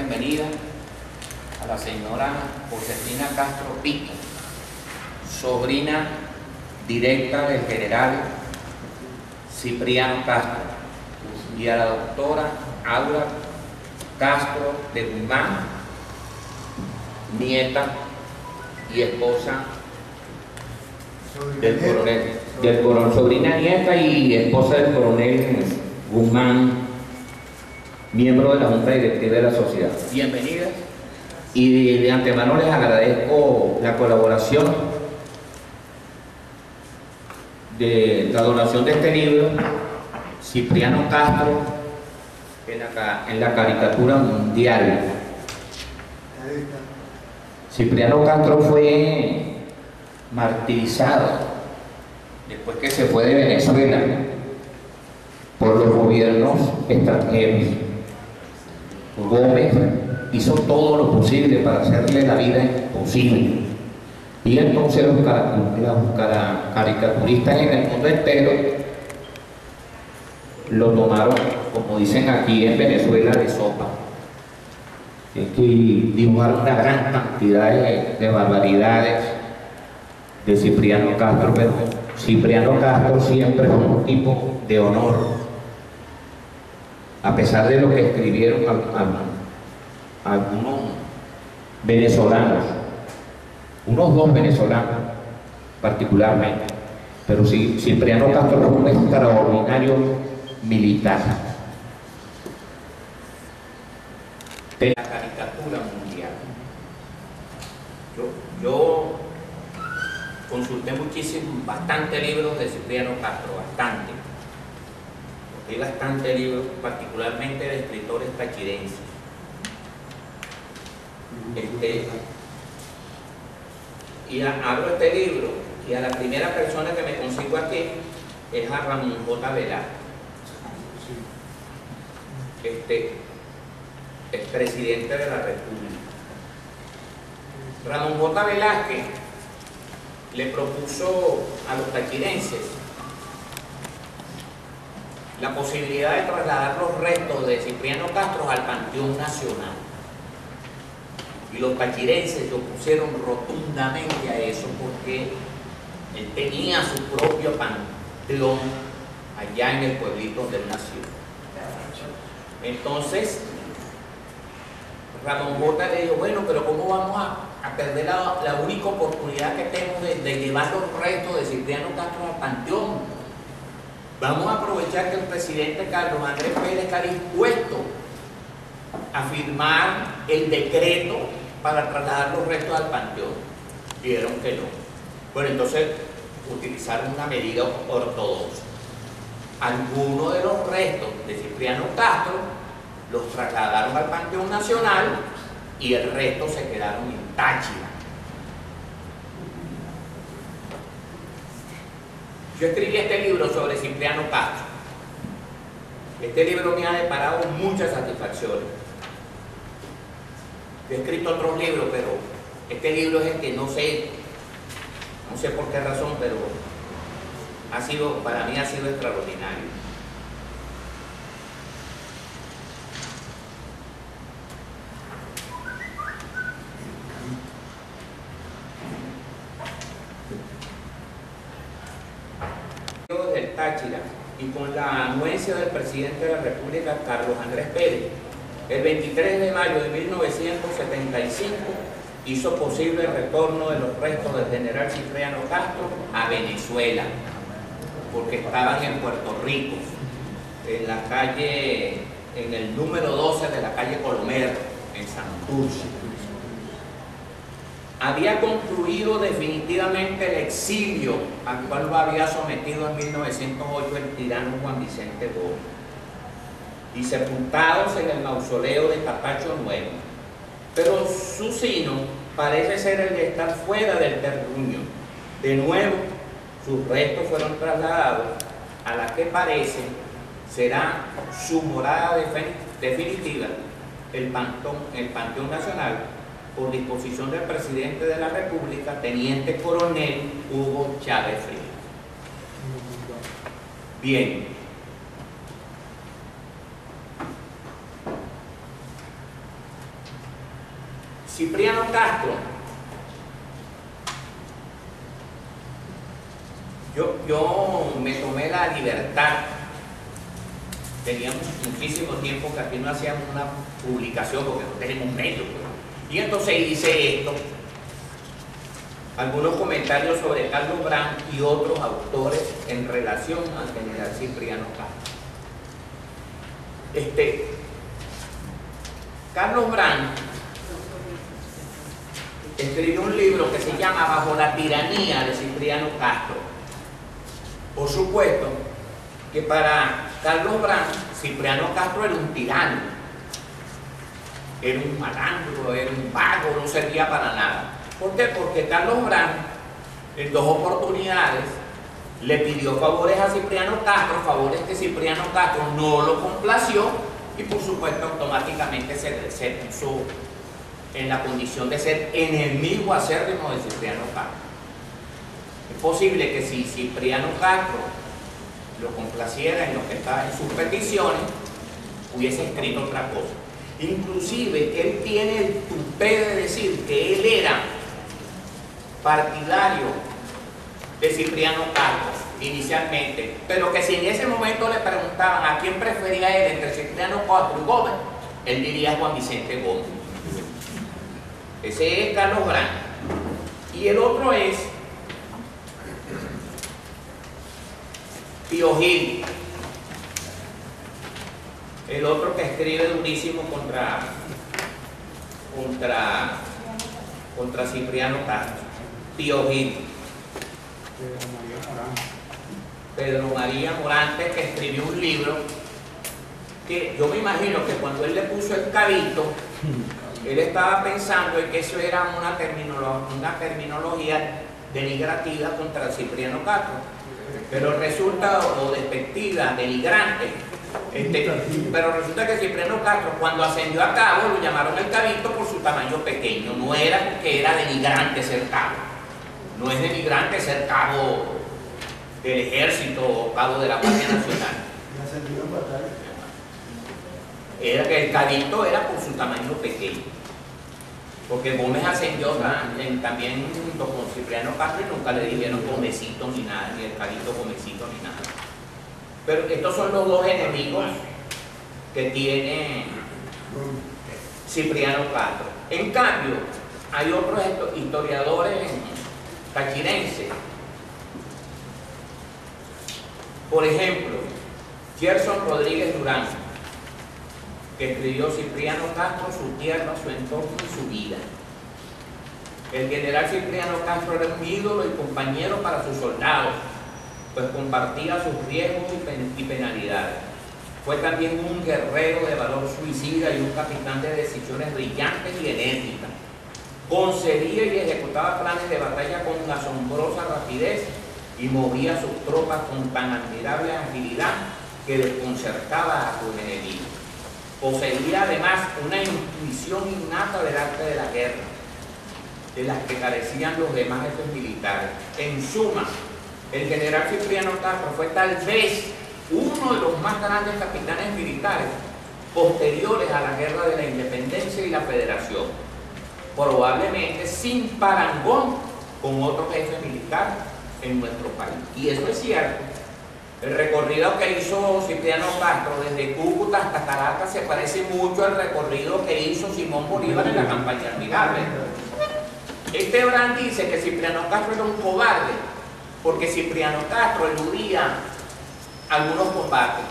bienvenida a la señora Josefina Castro Pito, sobrina directa del general Cipriano Castro, y a la doctora Aura Castro de Guzmán, nieta y esposa del coronel, sobrina, nieta y esposa del coronel Guzmán, miembro de la Junta Directiva de la Sociedad. Bienvenidas, y de antemano les agradezco la colaboración de la donación de este libro, Cipriano Castro en la caricatura mundial. Cipriano Castro fue martirizado después que se fue de Venezuela por los gobiernos extranjeros. Gómez hizo todo lo posible para hacerle la vida imposible, y entonces los caricaturistas en el mundo entero lo tomaron, como dicen aquí en Venezuela, de sopa. Es que dibujaron una gran cantidad de barbaridades de Cipriano Castro, pero Cipriano Castro siempre fue un tipo de honor, a pesar de lo que escribieron algunos venezolanos, unos dos venezolanos particularmente, pero sí, Cipriano Castro fue un extraordinario militar de la caricatura mundial. Yo consulté bastante libros de Cipriano Castro, bastante. Hay bastante libros, particularmente de escritores tachirenses. Abro este libro y a la primera persona que me consigo aquí es a Ramón J. Velázquez, expresidente de la República. Ramón J. Velázquez le propuso a los tachirenses la posibilidad de trasladar los restos de Cipriano Castro al Panteón Nacional. Y los tachirenses se opusieron rotundamente a eso, porque él tenía su propio panteón allá en el pueblito donde él nació. Entonces, Ramón J. le dijo, bueno, pero ¿cómo vamos a perder la única oportunidad que tenemos de llevar los restos de Cipriano Castro al panteón? Vamos a aprovechar que el presidente Carlos Andrés Pérez está dispuesto a firmar el decreto para trasladar los restos al panteón. Dijeron que no. Bueno, entonces utilizaron una medida ortodoxa. Algunos de los restos de Cipriano Castro los trasladaron al Panteón Nacional y el resto se quedaron en Táchira. Yo escribí este libro sobre Cipriano Castro. Este libro me ha deparado muchas satisfacciones. Yo he escrito otros libros, pero este libro es el que no sé por qué razón, pero para mí ha sido extraordinario. Del Táchira, y con la anuencia del presidente de la República, Carlos Andrés Pérez, el 23 de mayo de 1975 hizo posible el retorno de los restos del general Cipriano Castro a Venezuela, porque estaban en Puerto Rico, en el número 12 de la calle Colomer, en Santurce. Había concluido definitivamente el exilio al cual lo había sometido en 1908 el tirano Juan Vicente Gómez, y sepultados en el mausoleo de Capacho Nuevo. Pero su sino parece ser el de estar fuera del terruño. De nuevo, sus restos fueron trasladados a la que parece será su morada definitiva, el Panteón Nacional, por disposición del presidente de la República, teniente coronel Hugo Chávez Frías. Bien. Cipriano Castro, yo me tomé la libertad, teníamos muchísimo tiempo que aquí no hacíamos una publicación porque no tenemos medios, y entonces hice esto, algunos comentarios sobre Carlos Brand y otros autores en relación al general Cipriano Castro. Carlos Brand escribió un libro que se llama Bajo la tiranía de Cipriano Castro. Por supuesto que para Carlos Brand, Cipriano Castro era un tirano, era un malandro, era un vago, no servía para nada. ¿Por qué? Porque Carlos Brand en 2 oportunidades le pidió favores a Cipriano Castro, favores que Cipriano Castro no lo complació, y por supuesto automáticamente se puso en la condición de ser enemigo acérrimo de Cipriano Castro. Es posible que si Cipriano Castro lo complaciera en lo que estaba en sus peticiones, hubiese escrito otra cosa. Inclusive que él tiene el tupé de decir que él era partidario de Cipriano Castro inicialmente, pero que si en ese momento le preguntaban a quién prefería él entre Cipriano Castro y Gómez, él diría Juan Vicente Gómez. Ese es Carlos Brand. Y el otro es Pío Gil, el otro que escribe durísimo contra Cipriano Castro. Pío Gil. Pedro María Morante, que escribió un libro que yo me imagino que cuando él le puso el cabito, él estaba pensando en que eso era una terminología denigrativa contra Cipriano Castro, pero resulta, o despectiva, denigrante. Pero resulta que Cipriano Castro, cuando ascendió a cabo, lo llamaron el cabito por su tamaño pequeño. No era porque era denigrante ser cabo. No es denigrante ser cabo del ejército o cabo de la Guardia Nacional. Era que el cabito era por su tamaño pequeño. Porque Gómez ascendió también junto con Cipriano Castro y nunca le dijeron Gómezito ni nada, ni el cabito Gómezito ni nada. Pero estos son los 2 enemigos que tiene Cipriano Castro. En cambio, hay otros historiadores tachirenses. Por ejemplo, Gerson Rodríguez Durán, que escribió Cipriano Castro, su tierra, su entorno y su vida. El general Cipriano Castro era un ídolo y compañero para sus soldados, pues compartía sus riesgos y penalidades. Fue también un guerrero de valor suicida y un capitán de decisiones brillantes y enérgicas. Concebía y ejecutaba planes de batalla con asombrosa rapidez y movía a sus tropas con tan admirable agilidad que desconcertaba a sus enemigos. Poseía además una intuición innata del arte de la guerra, de las que carecían los demás jefes militares. En suma, el general Cipriano Castro fue tal vez uno de los más grandes capitanes militares posteriores a la guerra de la independencia y la federación, probablemente sin parangón con otro jefe militar en nuestro país. Y eso es cierto. El recorrido que hizo Cipriano Castro desde Cúcuta hasta Caracas se parece mucho al recorrido que hizo Simón Bolívar en la campaña admirable. Brand dice que Cipriano Castro era un cobarde porque Cipriano Castro eludía algunos combates.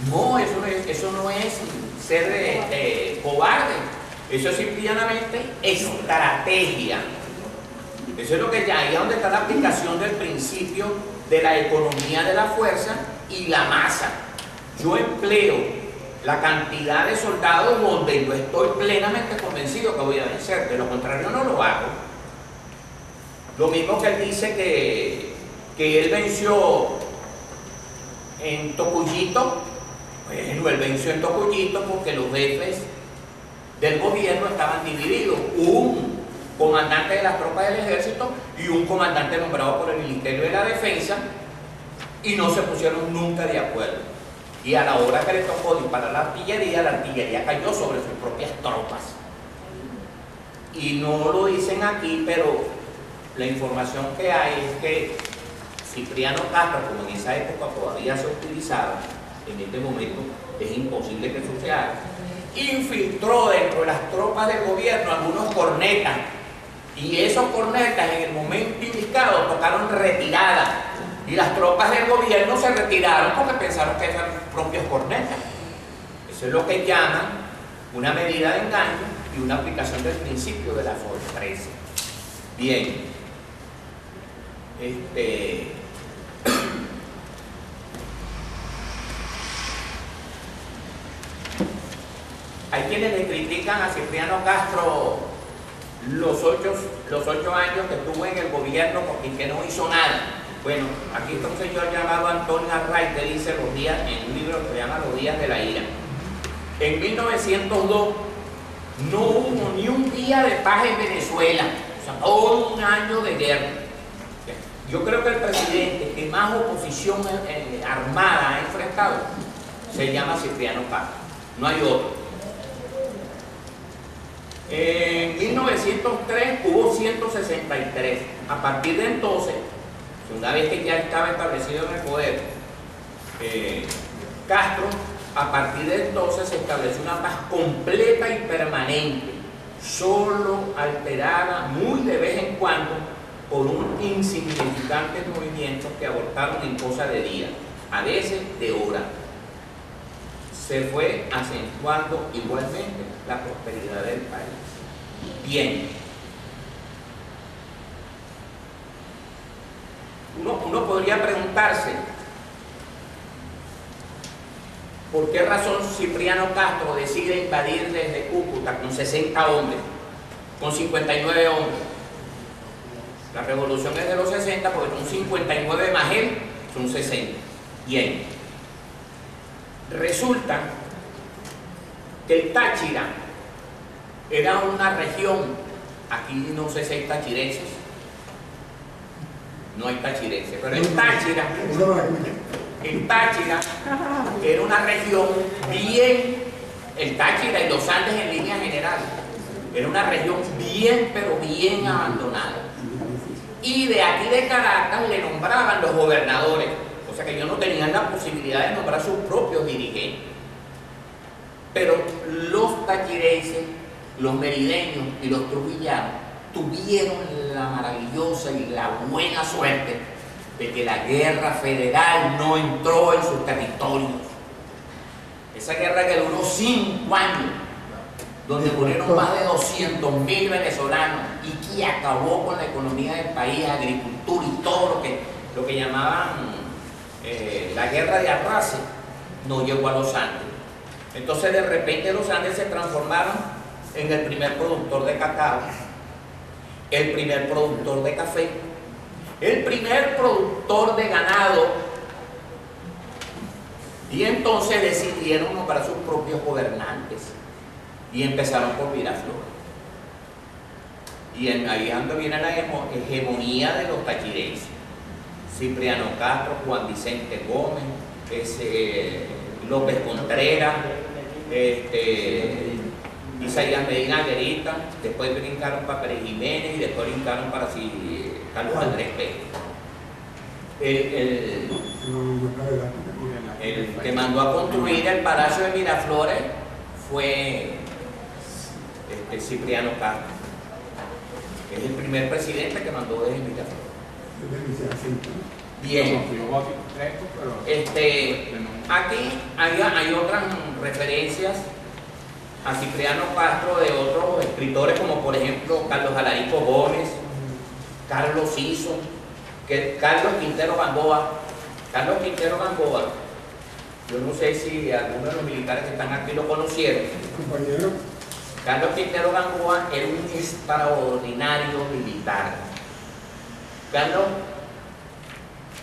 No, eso no es ser cobarde. Eso es simplemente estrategia. Eso es lo que ya, ahí es donde está la aplicación del principio de la economía de la fuerza y la masa. Yo empleo la cantidad de soldados donde yo estoy plenamente convencido que voy a vencer, de lo contrario no lo hago. Lo mismo que él dice que él venció en Tocuyito. Bueno, él venció en Tocuyito porque los jefes del gobierno estaban divididos. Un comandante de las tropas del ejército y un comandante nombrado por el Ministerio de la Defensa, y no se pusieron nunca de acuerdo. Y a la hora que le tocó disparar la artillería cayó sobre sus propias tropas. y no lo dicen aquí, pero la información que hay es que Cipriano Castro, como en esa época todavía se utilizaba, en este momento es imposible que eso se haga, infiltró dentro de las tropas del gobierno algunos cornetas, y esos cornetas en el momento indicado tocaron retirada, y las tropas del gobierno se retiraron porque pensaron que eran propios cornetas. Eso es lo que llaman una medida de engaño y una aplicación del principio de la sorpresa. Bien, hay quienes le critican a Cipriano Castro los ocho años que estuvo en el gobierno porque que no hizo nada. Bueno, aquí está un señor llamado Antonio Array que dice los días, en un libro que se llama Los días de la ira. En 1902 no hubo ni un día de paz en Venezuela, o sea, todo un año de guerra. Yo creo que el presidente que más oposición armada ha enfrentado se llama Cipriano Castro, no hay otro. En 1903 hubo 163. A partir de entonces, una vez que ya estaba establecido en el poder Castro, a partir de entonces se estableció una paz completa y permanente, solo alterada muy de vez en cuando por un insignificante movimiento que abortaron en cosa de días, a veces de horas. Se fue acentuando igualmente la prosperidad del país. Bien. Uno podría preguntarse por qué razón Cipriano Castro decide invadir desde Cúcuta con 60 hombres, con 59 hombres. La revolución es de los 60 porque son 59 más él, son 60. Bien. Resulta que el Táchira era una región, aquí no sé si hay tachirenses, no hay tachirenses, pero el Táchira era una región bien, el Táchira y los Andes en línea general, era una región bien, pero bien abandonada. Y de aquí de Caracas le nombraban los gobernadores. O sea que ellos no tenían la posibilidad de nombrar sus propios dirigentes. Pero los tachirenses, los merideños y los trujillanos tuvieron la maravillosa y la buena suerte de que la guerra federal no entró en sus territorios. Esa guerra que duró 5 años, donde murieron más de 200.000 venezolanos y que acabó con la economía del país, agricultura y todo lo que llamaban la guerra de arrase, no llegó a los Andes. Entonces de repente los Andes se transformaron en el primer productor de cacao, el primer productor de café, el primer productor de ganado, y entonces decidieron nombrar sus propios gobernantes y empezaron por Miraflores. Y ahí es donde viene la hegemonía de los tachirenses. Cipriano Castro, Juan Vicente Gómez, López Contreras, Isaías Medina Guerita, después brincaron para Pérez Jiménez y después brincaron para Carlos Andrés Pérez. El que mandó a construir el Palacio de Miraflores fue Cipriano Castro. Es el primer presidente que mandó desde Miraflores. Bien. Aquí hay otras referencias a Cipriano Castro de otros escritores, como por ejemplo Carlos Alarico Gómez, Carlos Siso, Carlos Quintero Gamboa. Carlos Quintero Gamboa, yo no sé si algunos de los militares que están aquí lo conocieron. Compañero. Carlos Quintero Gamboa era un extraordinario militar. Carlos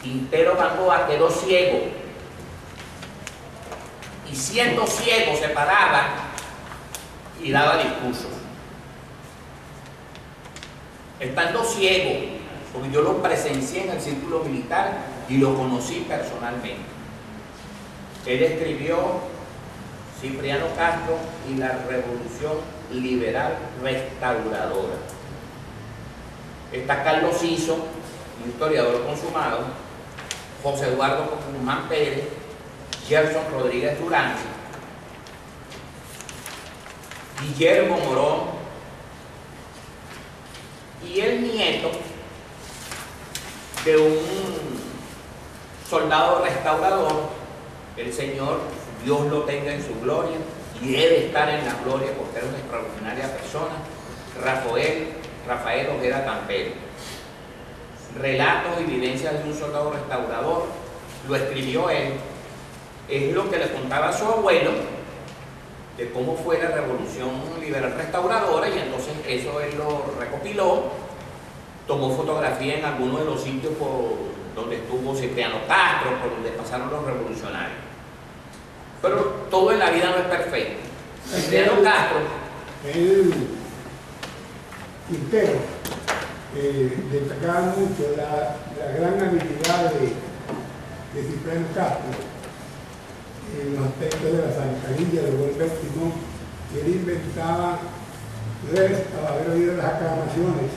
Quintero Gamboa quedó ciego, y siendo ciego se paraba y daba discursos. Estando ciego, porque yo lo presencié en el círculo militar y lo conocí personalmente. Él escribió Cipriano Castro y la Revolución liberal restauradora. Está Carlos Siso, un historiador consumado, José Eduardo Guzmán Pérez, Gerson Rodríguez Durán, Guillermo Morón y el nieto de un soldado restaurador, el señor, Dios lo tenga en su gloria, y debe estar en la gloria porque era una extraordinaria persona, Rafael Ojeda Campero. Relatos y vivencias de un soldado restaurador, lo escribió él, es lo que le contaba a su abuelo de cómo fue la revolución liberal restauradora, y entonces eso él lo recopiló, tomó fotografía en algunos de los sitios por donde estuvo Cipriano Castro, por donde pasaron los revolucionarios. Pero todo en la vida no es perfecto. Cipriano Castro, el Quintero destacaba mucho la gran habilidad de Cipriano Castro en los aspectos de la zancadilla, de volver timón, que él inventaba, ustedes al haber oído las aclamaciones,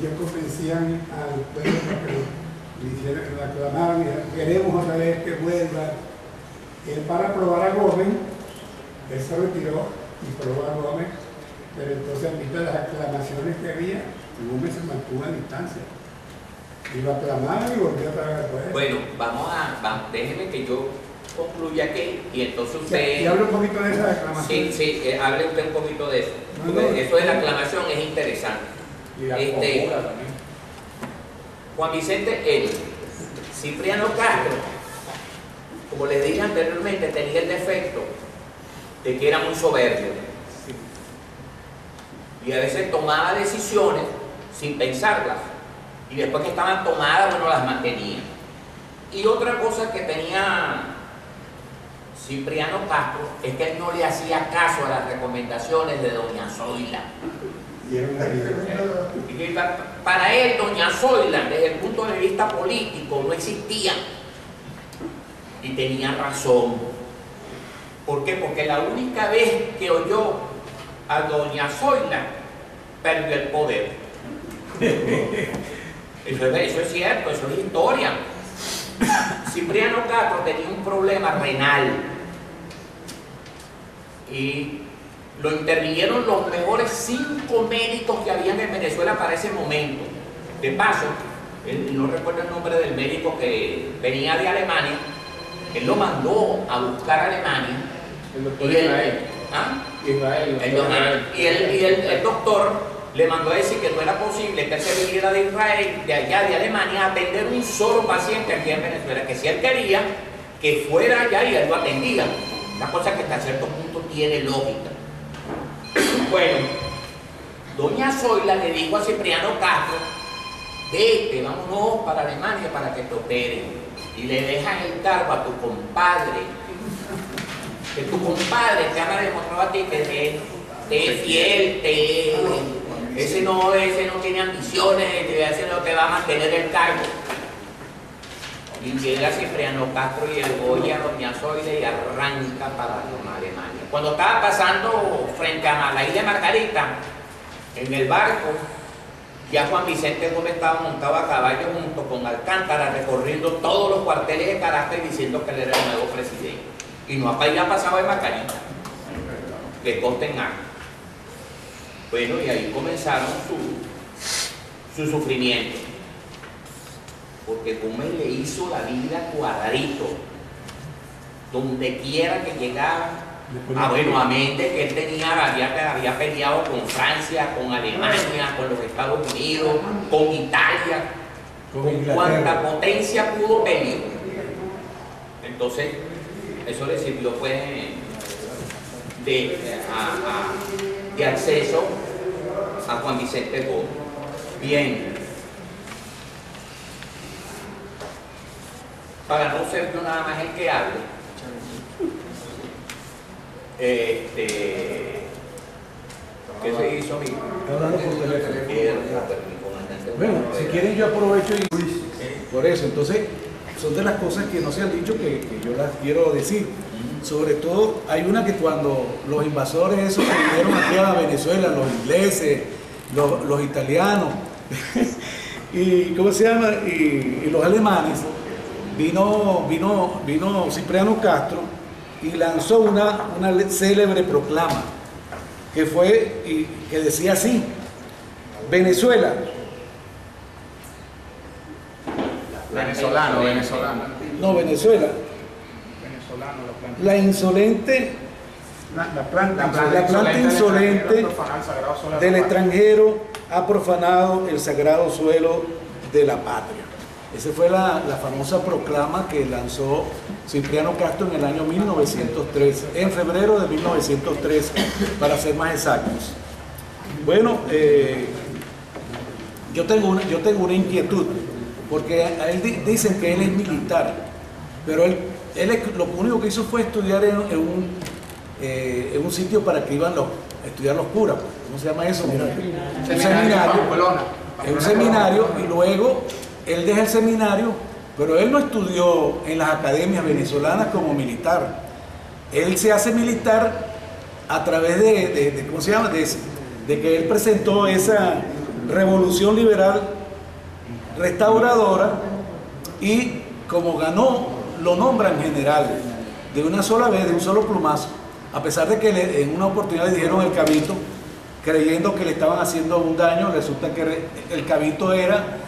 ellos convencían al pueblo para que le hicieran, la aclamaran y dijeran, queremos otra vez que vuelva. Él, para probar a Gómez, él se retiró y probó a Gómez, pero entonces a mitad de las aclamaciones que había, Gómez se mantuvo a distancia. Y lo aclamaron y volvió otra vez a poder. bueno, déjeme que yo concluya aquí y entonces usted... Y habla un poquito de esa aclamación. Sí, hable usted un poquito de eso. Eso de la aclamación es interesante. Y la fórmula también. Juan Vicente, Cipriano Castro, como les dije anteriormente, tenía el defecto de que era muy soberbio. Y a veces tomaba decisiones sin pensarlas. Y después que estaban tomadas, bueno, las mantenía. Y otra cosa que tenía Cipriano Castro es que él no le hacía caso a las recomendaciones de doña Zoila. Para él, doña Zoila, desde el punto de vista político, no existía. Y tenía razón. ¿Por qué? Porque la única vez que oyó a doña Zoila, perdió el poder. Eso es cierto, eso es historia. Cipriano Castro tenía un problema renal y lo intervinieron los mejores 5 médicos que habían en Venezuela para ese momento. De paso, no recuerdo el nombre del médico que venía de Alemania, él lo mandó a buscar a Alemania. El doctor Israel. Israel. Y el doctor le mandó a decir que no era posible que él se viniera de Israel, de allá de Alemania, a atender un solo paciente aquí en Venezuela, que si él quería que fuera allá y él lo atendía. Una cosa que hasta cierto punto tiene lógica. Bueno, doña Zoila le dijo a Cipriano Castro, vete, vámonos para Alemania para que te operen. Y le dejan el cargo a tu compadre. Que tu compadre te ha demostrado a ti que te es fiel, ese no tiene ambiciones, ese no te va a mantener el cargo. Y llega Cipriano Castro y el Goya a doña Zoila y arranca para Alemania. Cuando estaba pasando frente a la isla de Margarita, en el barco, ya Juan Vicente Gómez estaba montado a caballo junto con Alcántara, recorriendo todos los cuarteles de Caracas y diciendo que él era el nuevo presidente. Y no había pasado de Margarita, que consta en acta. Bueno, y ahí comenzaron su sufrimiento. Porque Gómez le hizo la vida cuadradito. Donde quiera que llegaba. Bueno, amén de que él había peleado con Francia, con Alemania, con los Estados Unidos, con Italia, con cuanta potencia pudo pelear. Entonces, eso le sirvió pues de acceso a Juan Vicente Gómez. Bien. Para no ser yo nada más el que hable, ¿qué se hizo? Hablando por teléfono. Bueno, si quieren yo aprovecho y por eso, entonces son de las cosas que no se han dicho que yo las quiero decir. Sobre todo, hay una que cuando los invasores esos que vinieron aquí a Venezuela, los ingleses, los italianos, y ¿cómo se llama? Y los alemanes, vino Cipriano Castro y lanzó una célebre proclama que fue y que decía así: Venezuela. Venezolano. No, Venezuela. Venezolano, La insolente, La planta la planta insolente del extranjero ha profanado el sagrado suelo de la patria. Esa fue la famosa proclama que lanzó Cipriano Castro en el año 1903, en febrero de 1903, para ser más exactos. Bueno, yo tengo una inquietud, porque a él dicen que él es militar, pero él lo único que hizo fue estudiar en un sitio para que iban a estudiar los curas. ¿Cómo se llama eso? Un seminario. Un seminario, y luego él deja el seminario, pero él no estudió en las academias venezolanas como militar. Él se hace militar a través de ¿cómo se llama? De que él presentó esa revolución liberal restauradora, y como ganó, lo nombran general de una sola vez, de un solo plumazo, a pesar de que en una oportunidad le dijeron el cabito, creyendo que le estaban haciendo un daño. Resulta que el cabito era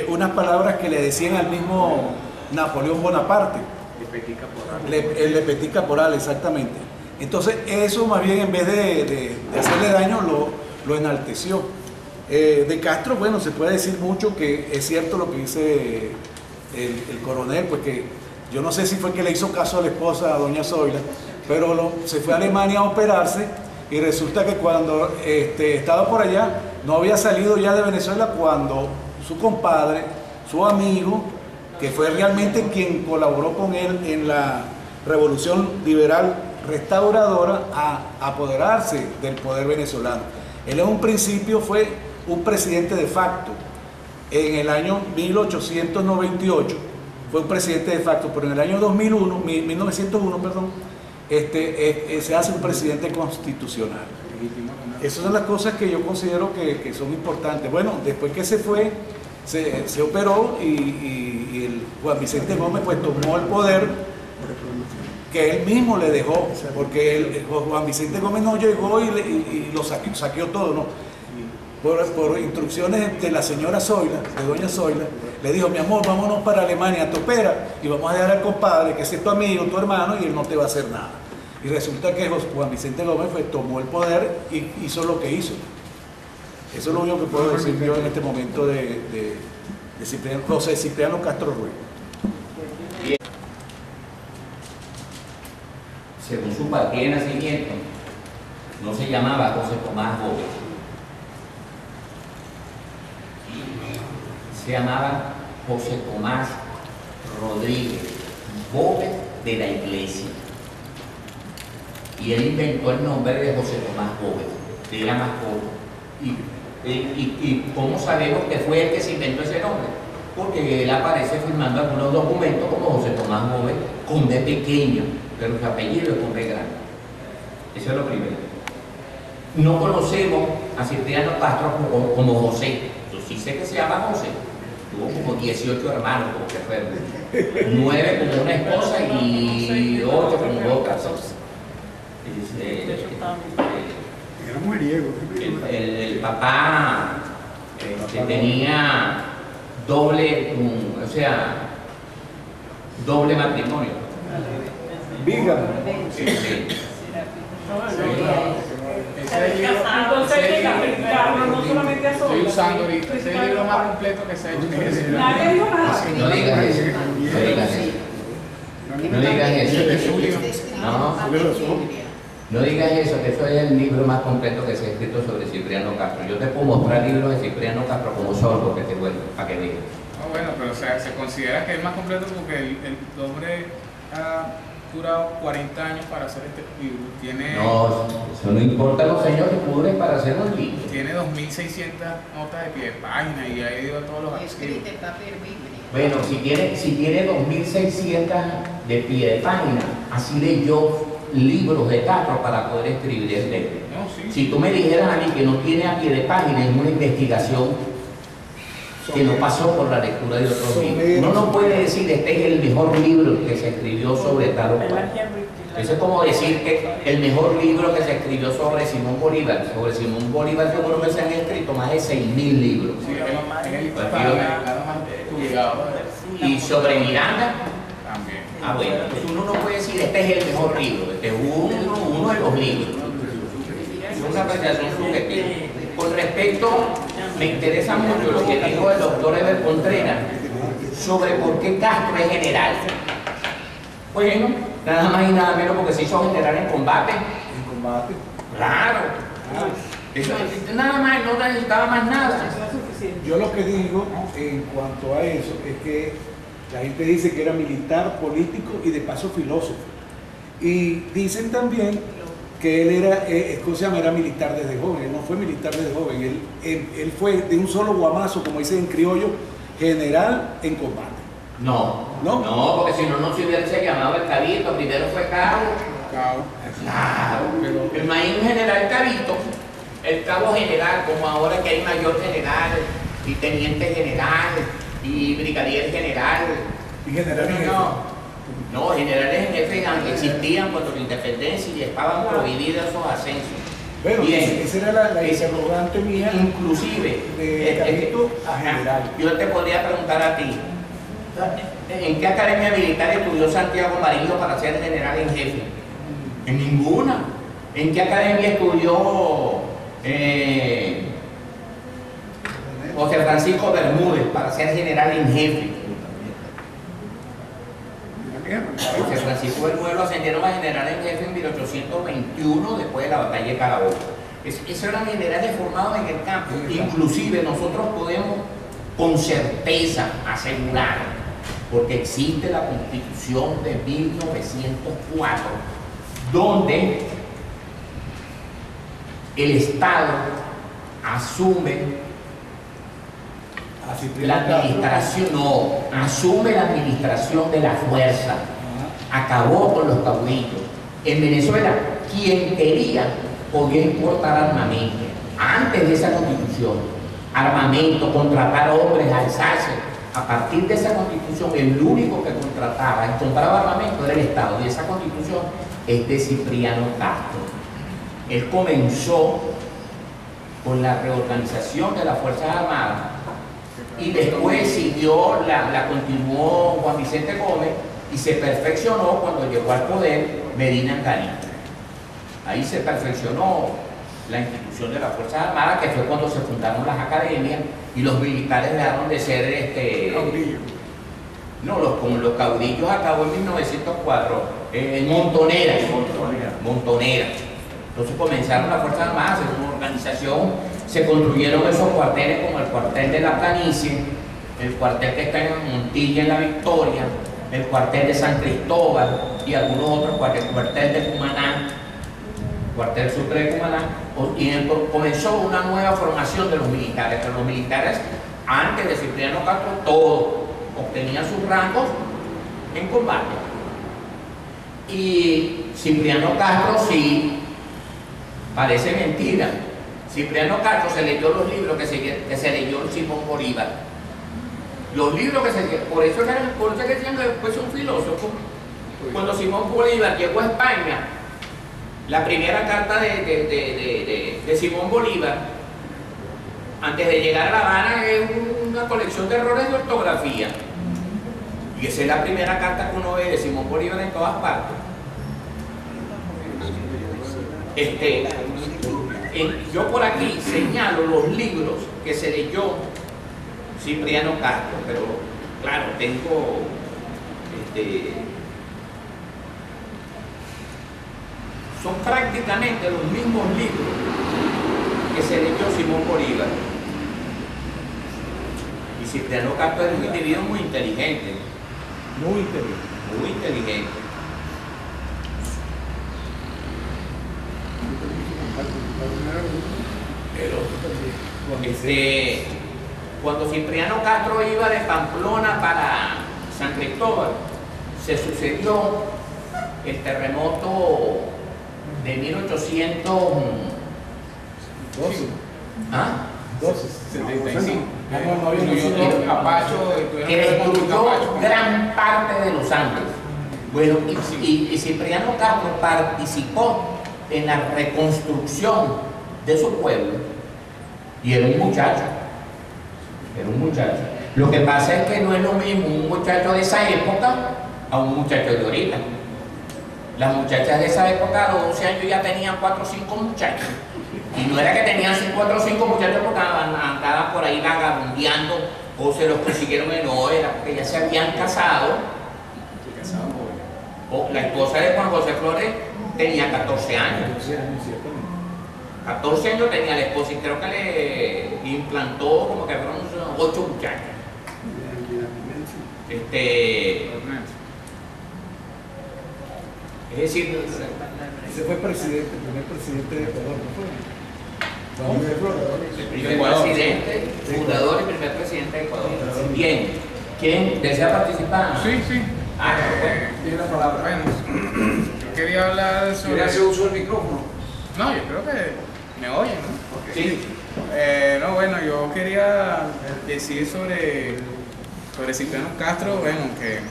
unas palabras que le decían al mismo Napoleón Bonaparte. El petit caporal, exactamente. Entonces eso más bien, en vez de hacerle daño, lo enalteció. De Castro, bueno, se puede decir mucho, que es cierto lo que dice el coronel, pues que yo no sé si fue que le hizo caso a la esposa, a doña Zoila, pero se fue a Alemania a operarse, y resulta que cuando estaba por allá, no había salido ya de Venezuela, cuando su compadre, su amigo, que fue realmente quien colaboró con él en la revolución liberal restauradora, a apoderarse del poder venezolano. Él en un principio fue un presidente de facto. En el año 1898 fue un presidente de facto, pero en el año 1901, se hace un presidente constitucional. Esas son las cosas que yo considero que son importantes. Bueno, después que se fue, se operó, y el Juan Vicente Gómez pues tomó el poder que él mismo le dejó, porque Juan Vicente Gómez no llegó y lo saqueó todo, no. Por instrucciones de la señora Zoila, de doña Zoila, le dijo: mi amor, vámonos para Alemania, te opera, y vamos a dejar al compadre, que es tu amigo, tu hermano, y él no te va a hacer nada. Y resulta que Juan Vicente Gómez pues tomó el poder y hizo lo que hizo. Eso es lo único que puedo decir yo en este momento de José Cipriano Castro Ruiz. Según su partida de nacimiento, no se llamaba José Tomás Gómez, se llamaba José Tomás Rodríguez Gómez de la Iglesia, y él inventó el nombre de José Tomás Gómez, era más corto. ¿Y cómo sabemos que fue el que se inventó ese nombre? Porque él aparece firmando algunos documentos como José Tomás Gómez con D pequeño, pero su apellido es con B grande. Eso es lo primero. No conocemos a Cipriano Castro como José. Yo sí sé que se llama José. Tuvo como 18 hermanos, como que fue 9 con una esposa y 8 con 2 casados. Era mujeriego. El papá tenía doble matrimonio. Viga. Sí, sí. No solamente a Zoila. Estoy usando ahorita. Ese es el libro más completo que se ha hecho. Nadie dijo nada. No digas eso. No digas eso. No digas eso. No digas eso, que eso es el libro más completo que se ha escrito sobre Cipriano Castro. Yo te puedo mostrar libros de Cipriano Castro como sordo, que te cuento, para que veas. Bueno, pero o sea, se considera que es más completo porque el hombre ha durado 40 años para hacer este libro. No, eso no importa los años que dure para hacer un libro. Tiene 2.600 notas de pie de página y ha ido a todos los archivos. Escrita en papel Biblia. Bueno, si tiene 2.600 de pie de página, así leyó libros de Castro para poder escribir el texto. No, sí. Si tú me dijeras a mí que no tiene a pie de página, es una investigación que no pasó por la lectura de otros libros. Uno no puede decir este es el mejor libro que se escribió sobre tal o cual. Eso es como decir que el mejor libro que se escribió sobre Simón Bolívar. Sobre Simón Bolívar yo creo que se han escrito más de 6.000 libros. Sí, es el Pues, más estudiado. Y sobre Miranda, También. bueno, entonces uno no puede decir este es el mejor libro, este es uno de los libros. Es una apreciación subjetiva. Con respecto, me interesa mucho lo que dijo el doctor Eber Contreras sobre por qué Castro es general. Bueno, nada más y nada menos porque se hizo general en combate. En combate. Claro. Eso, nada más, no necesitaba más nada. Yo lo que digo en cuanto a eso es que la gente dice que era militar, político y de paso filósofo. Y dicen también que él era, ¿cómo se llama? Era militar desde joven. Él no fue militar desde joven. Él fue de un solo guamazo, como dicen en criollo, general en combate. No, porque si no, no se hubiese llamado el Cabito. Primero fue cabo. Claro, el maíz general Cabito, el cabo general, como ahora que hay mayor general y teniente general y brigadier general. Y general en jefe. No, generales en jefe existían cuando la independencia y estaban prohibidos esos ascensos. Bueno, Bien. esa era la interrogante mía. Inclusive, de Cabito a general. yo te podría preguntar a ti, ¿en qué academia militar estudió Santiago Mariño para ser general en jefe? En ninguna. ¿En qué academia estudió José Francisco Bermúdez para ser general en jefe? José Francisco Bermúdez lo ascendieron a general en jefe en 1821 después de la batalla de Carabobo. Esos eran generales formados en el campo. Inclusive nosotros podemos con certeza asegurar, porque existe la Constitución de 1904, donde el Estado asume la administración, asume la administración de la fuerza, acabó con los caudillos. En Venezuela, quien quería podía importar armamento. Antes de esa constitución, armamento, contratar hombres, alzarse. A partir de esa constitución, el único que contrataba y compraba armamento era el Estado. Y esa constitución es de Cipriano Castro. Él comenzó con la reorganización de las Fuerzas Armadas y después siguió, la continuó Juan Vicente Gómez y se perfeccionó cuando llegó al poder Medina Angarita. Ahí se perfeccionó la institución de las Fuerzas Armadas, que fue cuando se fundaron las academias y los militares dejaron de ser caudillos. No, como los caudillos acabó en 1904, en Montonera. Entonces comenzaron las Fuerzas Armadas, se hizo una organización, se construyeron esos cuarteles como el cuartel de la Planicie, el cuartel que está en Montilla en La Victoria, el cuartel de San Cristóbal y algunos otros cuarteles, el cuartel de Cumaná, cuartel Sucre de Cumaná, y comenzó una nueva formación de los militares, pero los militares antes de Cipriano Castro todos obtenían sus rangos en combate. Y Cipriano Castro sí, parece mentira. Cipriano Castro se leyó los libros que se leyó Simón Bolívar. Los libros que se leyeron, por eso que decían que después un filósofo. Cuando Simón Bolívar llegó a España, la primera carta de Simón Bolívar, antes de llegar a La Habana, es una colección de errores de ortografía. Y esa es la primera carta que uno ve de Simón Bolívar en todas partes. Yo por aquí señalo los libros que se leyó Cipriano Castro, pero claro, tengo son prácticamente los mismos libros que se leyó Simón Bolívar. Y Cipriano Castro es un individuo muy inteligente. Muy inteligente. Muy inteligente. Cuando Cipriano Castro iba de Pamplona para San Cristóbal, se sucedió el terremoto de 1812. ¿Ah? 75. No, Capacho, Que destruyó gran parte de los Andes. Bueno, y Cipriano Castro participó en la reconstrucción de su pueblo y era un muchacho. Era un muchacho. Lo que pasa es que no es lo mismo un muchacho de esa época a un muchacho de ahorita. Las muchachas de esa época, a los 12 años, ya tenían 4 o 5 muchachos. Y no era que tenían 4 o 5 muchachos porque andaban por ahí vagabundeando o se los consiguieron en era porque ya se habían casado. O la esposa de Juan José Flores tenía 14 años. 14 años tenía la esposa y creo que le implantó como que fueron 8 muchachas. Es decir, ese fue presidente, el primer presidente de Ecuador, ¿no fue? el primer presidente, fundador y primer presidente de Ecuador. Bien, ¿quién desea participar? Sí, sí. Tiene la palabra. Bueno, yo quería hablar sobre... ¿Quiere hacer uso del micrófono? No, yo creo que me oyen, ¿no? Sí. No, bueno, yo quería decir sobre Cipriano Castro, bueno, que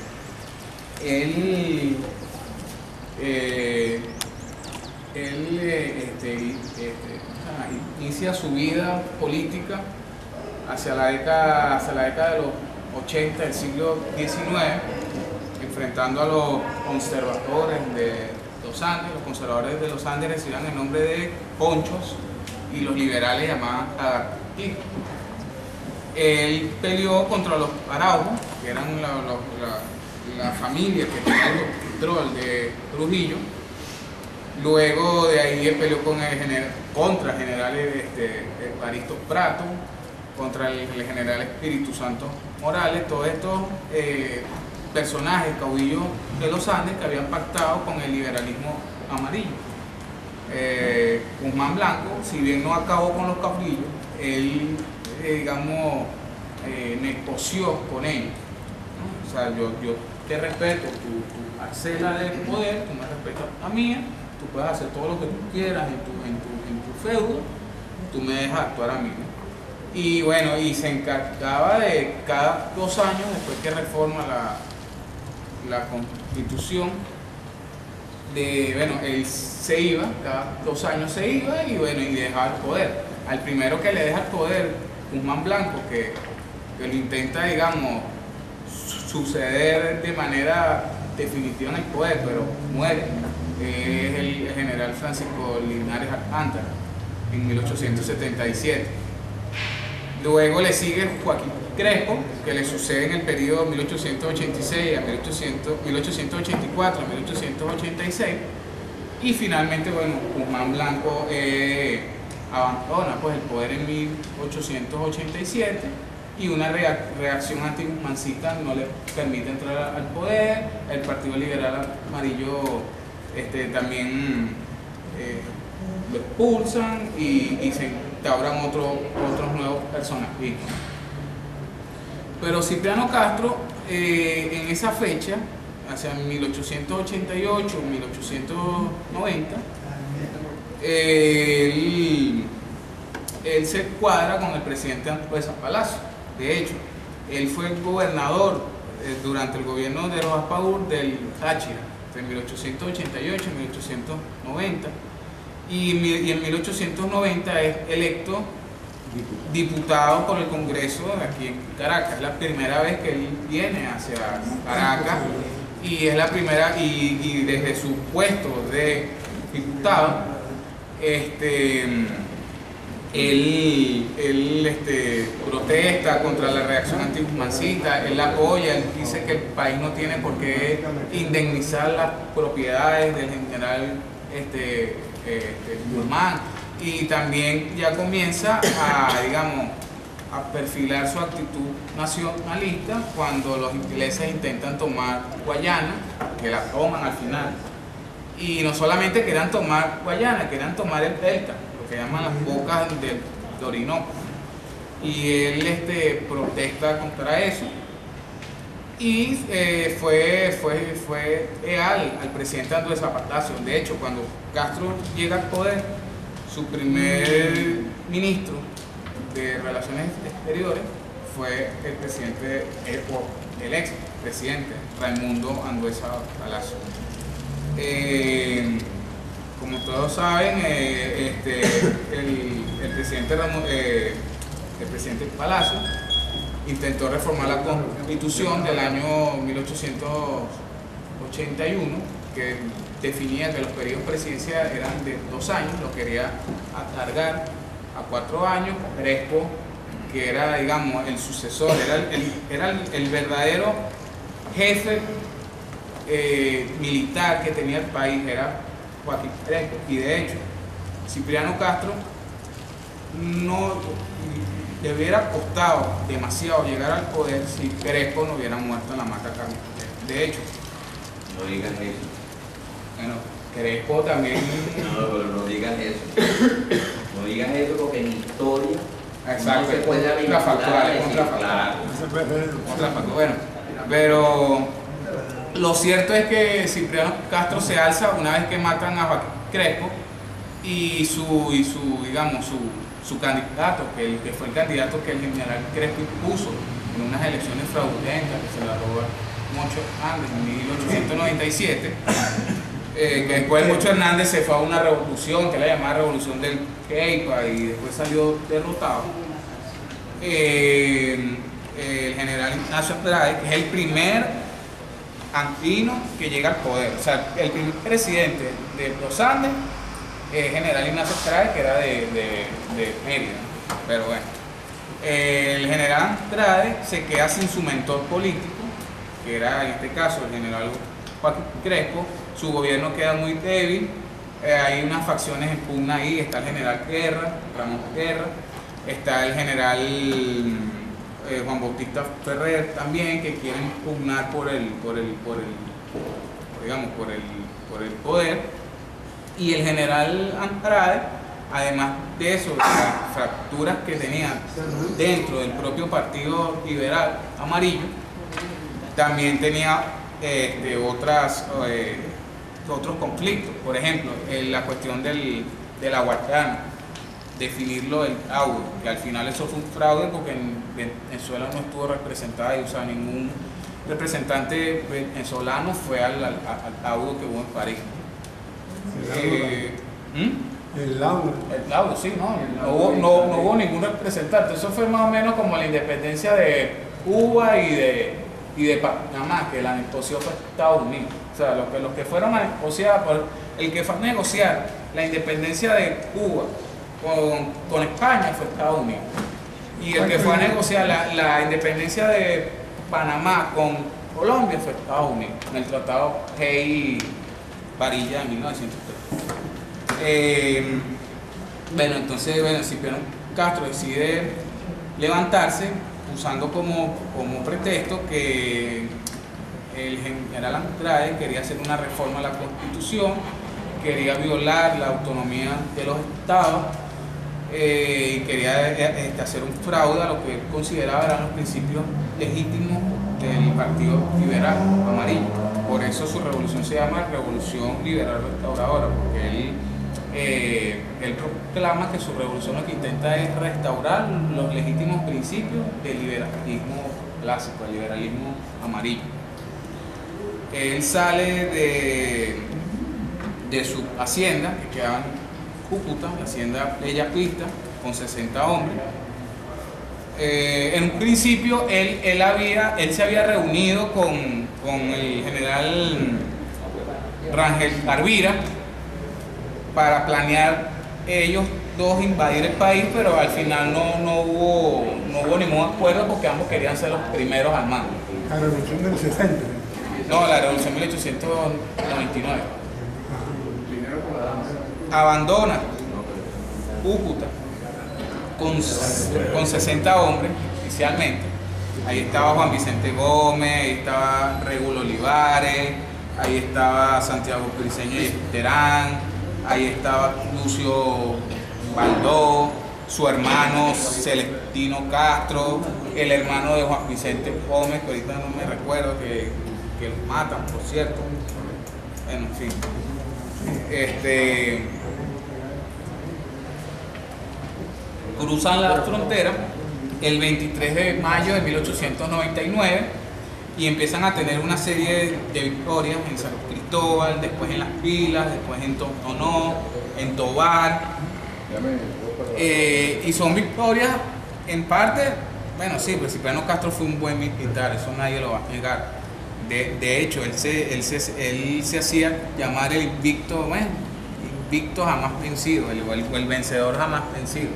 él inicia su vida política hacia la década de los 80 del siglo XIX, enfrentando a los conservadores de los Andes. Los conservadores de los Andes recibían el nombre de ponchos y los liberales llamaban lagartijos. Él peleó contra los Araujos, que eran la familia que tenía el control de Trujillo. Luego de ahí él peleó contra generales Evaristo Prato, contra el general Espíritu Santo Morales, todos estos personajes caudillos de los Andes que habían pactado con el liberalismo amarillo. Guzmán Blanco, si bien no acabó con los caudillos, él, negoció con ellos, ¿no? O sea, yo te respeto tu parcela de poder, tú me respetas a mía, tú puedes hacer todo lo que tú quieras en tu feudo, tú me dejas actuar a mí, ¿no? Y bueno, y se encargaba de cada 2 años, después que reforma la Constitución, él se iba, cada 2 años se iba y dejaba el poder. Al primero que le deja el poder, Guzmán Blanco, que lo intenta, suceder de manera definitiva en el poder, pero muere, es el general Francisco Linares Alcántara, en 1877. Luego le sigue Joaquín Crespo, que le sucede en el periodo 1886 a 1884 a 1886, y finalmente, Guzmán Blanco abandona el poder en 1887 y una reacción anti-guzmancista no le permite entrar al poder. El Partido Liberal Amarillo también lo expulsan y se instauran otros nuevos personajes. Pero Cipriano Castro, en esa fecha, hacia 1888, 1890, él se cuadra con el presidente Andrés Palacio. De hecho, él fue gobernador durante el gobierno de Rojas Pavur del Táchira, de 1888 a 1890, y en 1890 es electo diputado por el Congreso aquí en Caracas. Es la primera vez que él viene hacia Caracas y es la primera, y desde su puesto de diputado, él protesta contra la reacción antiguzmancista, él apoya, él dice que el país no tiene por qué indemnizar las propiedades del general Guzmán, y también ya comienza a perfilar su actitud nacionalista cuando los ingleses intentan tomar Guayana, que la toman al final. Y no solamente querían tomar Guayana, querían tomar el delta, lo que llaman las bocas del Orinoco. y él protesta contra eso y fue al presidente Andrés Zapata. De hecho, cuando Castro llega al poder, su primer ministro de Relaciones Exteriores fue el presidente, el ex presidente Raimundo Andueza Palacio. Como todos saben, el presidente Palacio intentó reformar la Constitución del año 1881, que definía que los periodos presidenciales eran de 2 años, lo quería alargar a 4 años. Crespo, que era, digamos, el sucesor, era el verdadero jefe militar que tenía el país, era Joaquín Crespo. Y de hecho, Cipriano Castro no le hubiera costado demasiado llegar al poder si Crespo no hubiera muerto en la Mata Carmen. De hecho, No digan eso. bueno, Crespo también. No, pero no digan eso. No digan eso porque en historia Exacto, no se puede contrafactual, decir, contrafactual. claro. Bueno, pero lo cierto es que Cipriano Castro se alza una vez que matan a Joaquín Crespo y digamos, su candidato, que fue el candidato que el general Crespo impuso en unas elecciones fraudulentas que se la robó Moncho Hernández en 1897, que después Moncho Hernández se fue a una revolución que la llamaba Revolución del Queipa y después salió derrotado. El general Ignacio Andrade, que es el primer andino que llega al poder, o sea, el primer presidente de los Andes, general Ignacio Andrade, que era de Mérida, pero bueno, el general Andrade se queda sin su mentor político, que era en este caso el general Joaquín Crespo. Su gobierno queda muy débil, hay unas facciones en pugna ahí, está el general Guerra, Ramón Guerra, está el general Juan Bautista Ferrer también, que quieren pugnar por el poder. Y el general Andrade, además de eso, las fracturas que tenía dentro del propio Partido Liberal Amarillo, también tenía otros conflictos. Por ejemplo, la cuestión de la Guardiana, definirlo del fraude, que al final eso fue un fraude porque en Venezuela no estuvo representada, o sea, ningún representante venezolano fue al laudo que hubo en París. El laudo. El laudo, sí, no hubo ningún representante. Eso fue más o menos como la independencia de Cuba y de Panamá, que la negoció fue Estados Unidos. O sea, los que fueron a negociar, el que fue a negociar la independencia de Cuba con España fue Estados Unidos. Y el que fue a negociar la independencia de Panamá con Colombia fue Estados Unidos, en el tratado Hey-Varilla de 1903. Bueno, entonces, Cipriano Castro decide levantarse usando como pretexto que el general Andrade quería hacer una reforma a la Constitución, quería violar la autonomía de los estados y quería hacer un fraude a lo que él consideraba eran los principios legítimos del Partido Liberal Amarillo. Por eso su revolución se llama Revolución Liberal Restauradora, porque él proclama que su revolución lo que intenta es restaurar los legítimos principios del liberalismo clásico, el liberalismo amarillo. Él sale de su hacienda, que quedaba en Cúcuta, la hacienda Bellapista, con 60 hombres. En un principio él se había reunido con el general Rangel Arvira para planear ellos dos invadir el país, pero al final no hubo ningún acuerdo porque ambos querían ser los primeros al mando. La revolución del 60. No, la revolución 1899. Abandona Cúcuta con 60 hombres inicialmente. Ahí estaba Juan Vicente Gómez, ahí estaba Regulo Olivares, ahí estaba Santiago Briceño y Terán, ahí estaba Lucio Baldó, su hermano Celestino Castro, el hermano de Juan Vicente Gómez, que ahorita no me recuerdo, que lo matan, por cierto. Bueno, en fin. Cruzan la frontera el 23 de mayo de 1899 y empiezan a tener una serie de victorias en San Cristóbal, después en Las Pilas, después en Totonó, en Tobar. Y son victorias en parte, bueno, sí, pues Cipriano Castro fue un buen militar, eso nadie lo va a negar. De hecho, él se hacía llamar el invicto, bueno, invicto jamás vencido, el vencedor jamás vencido.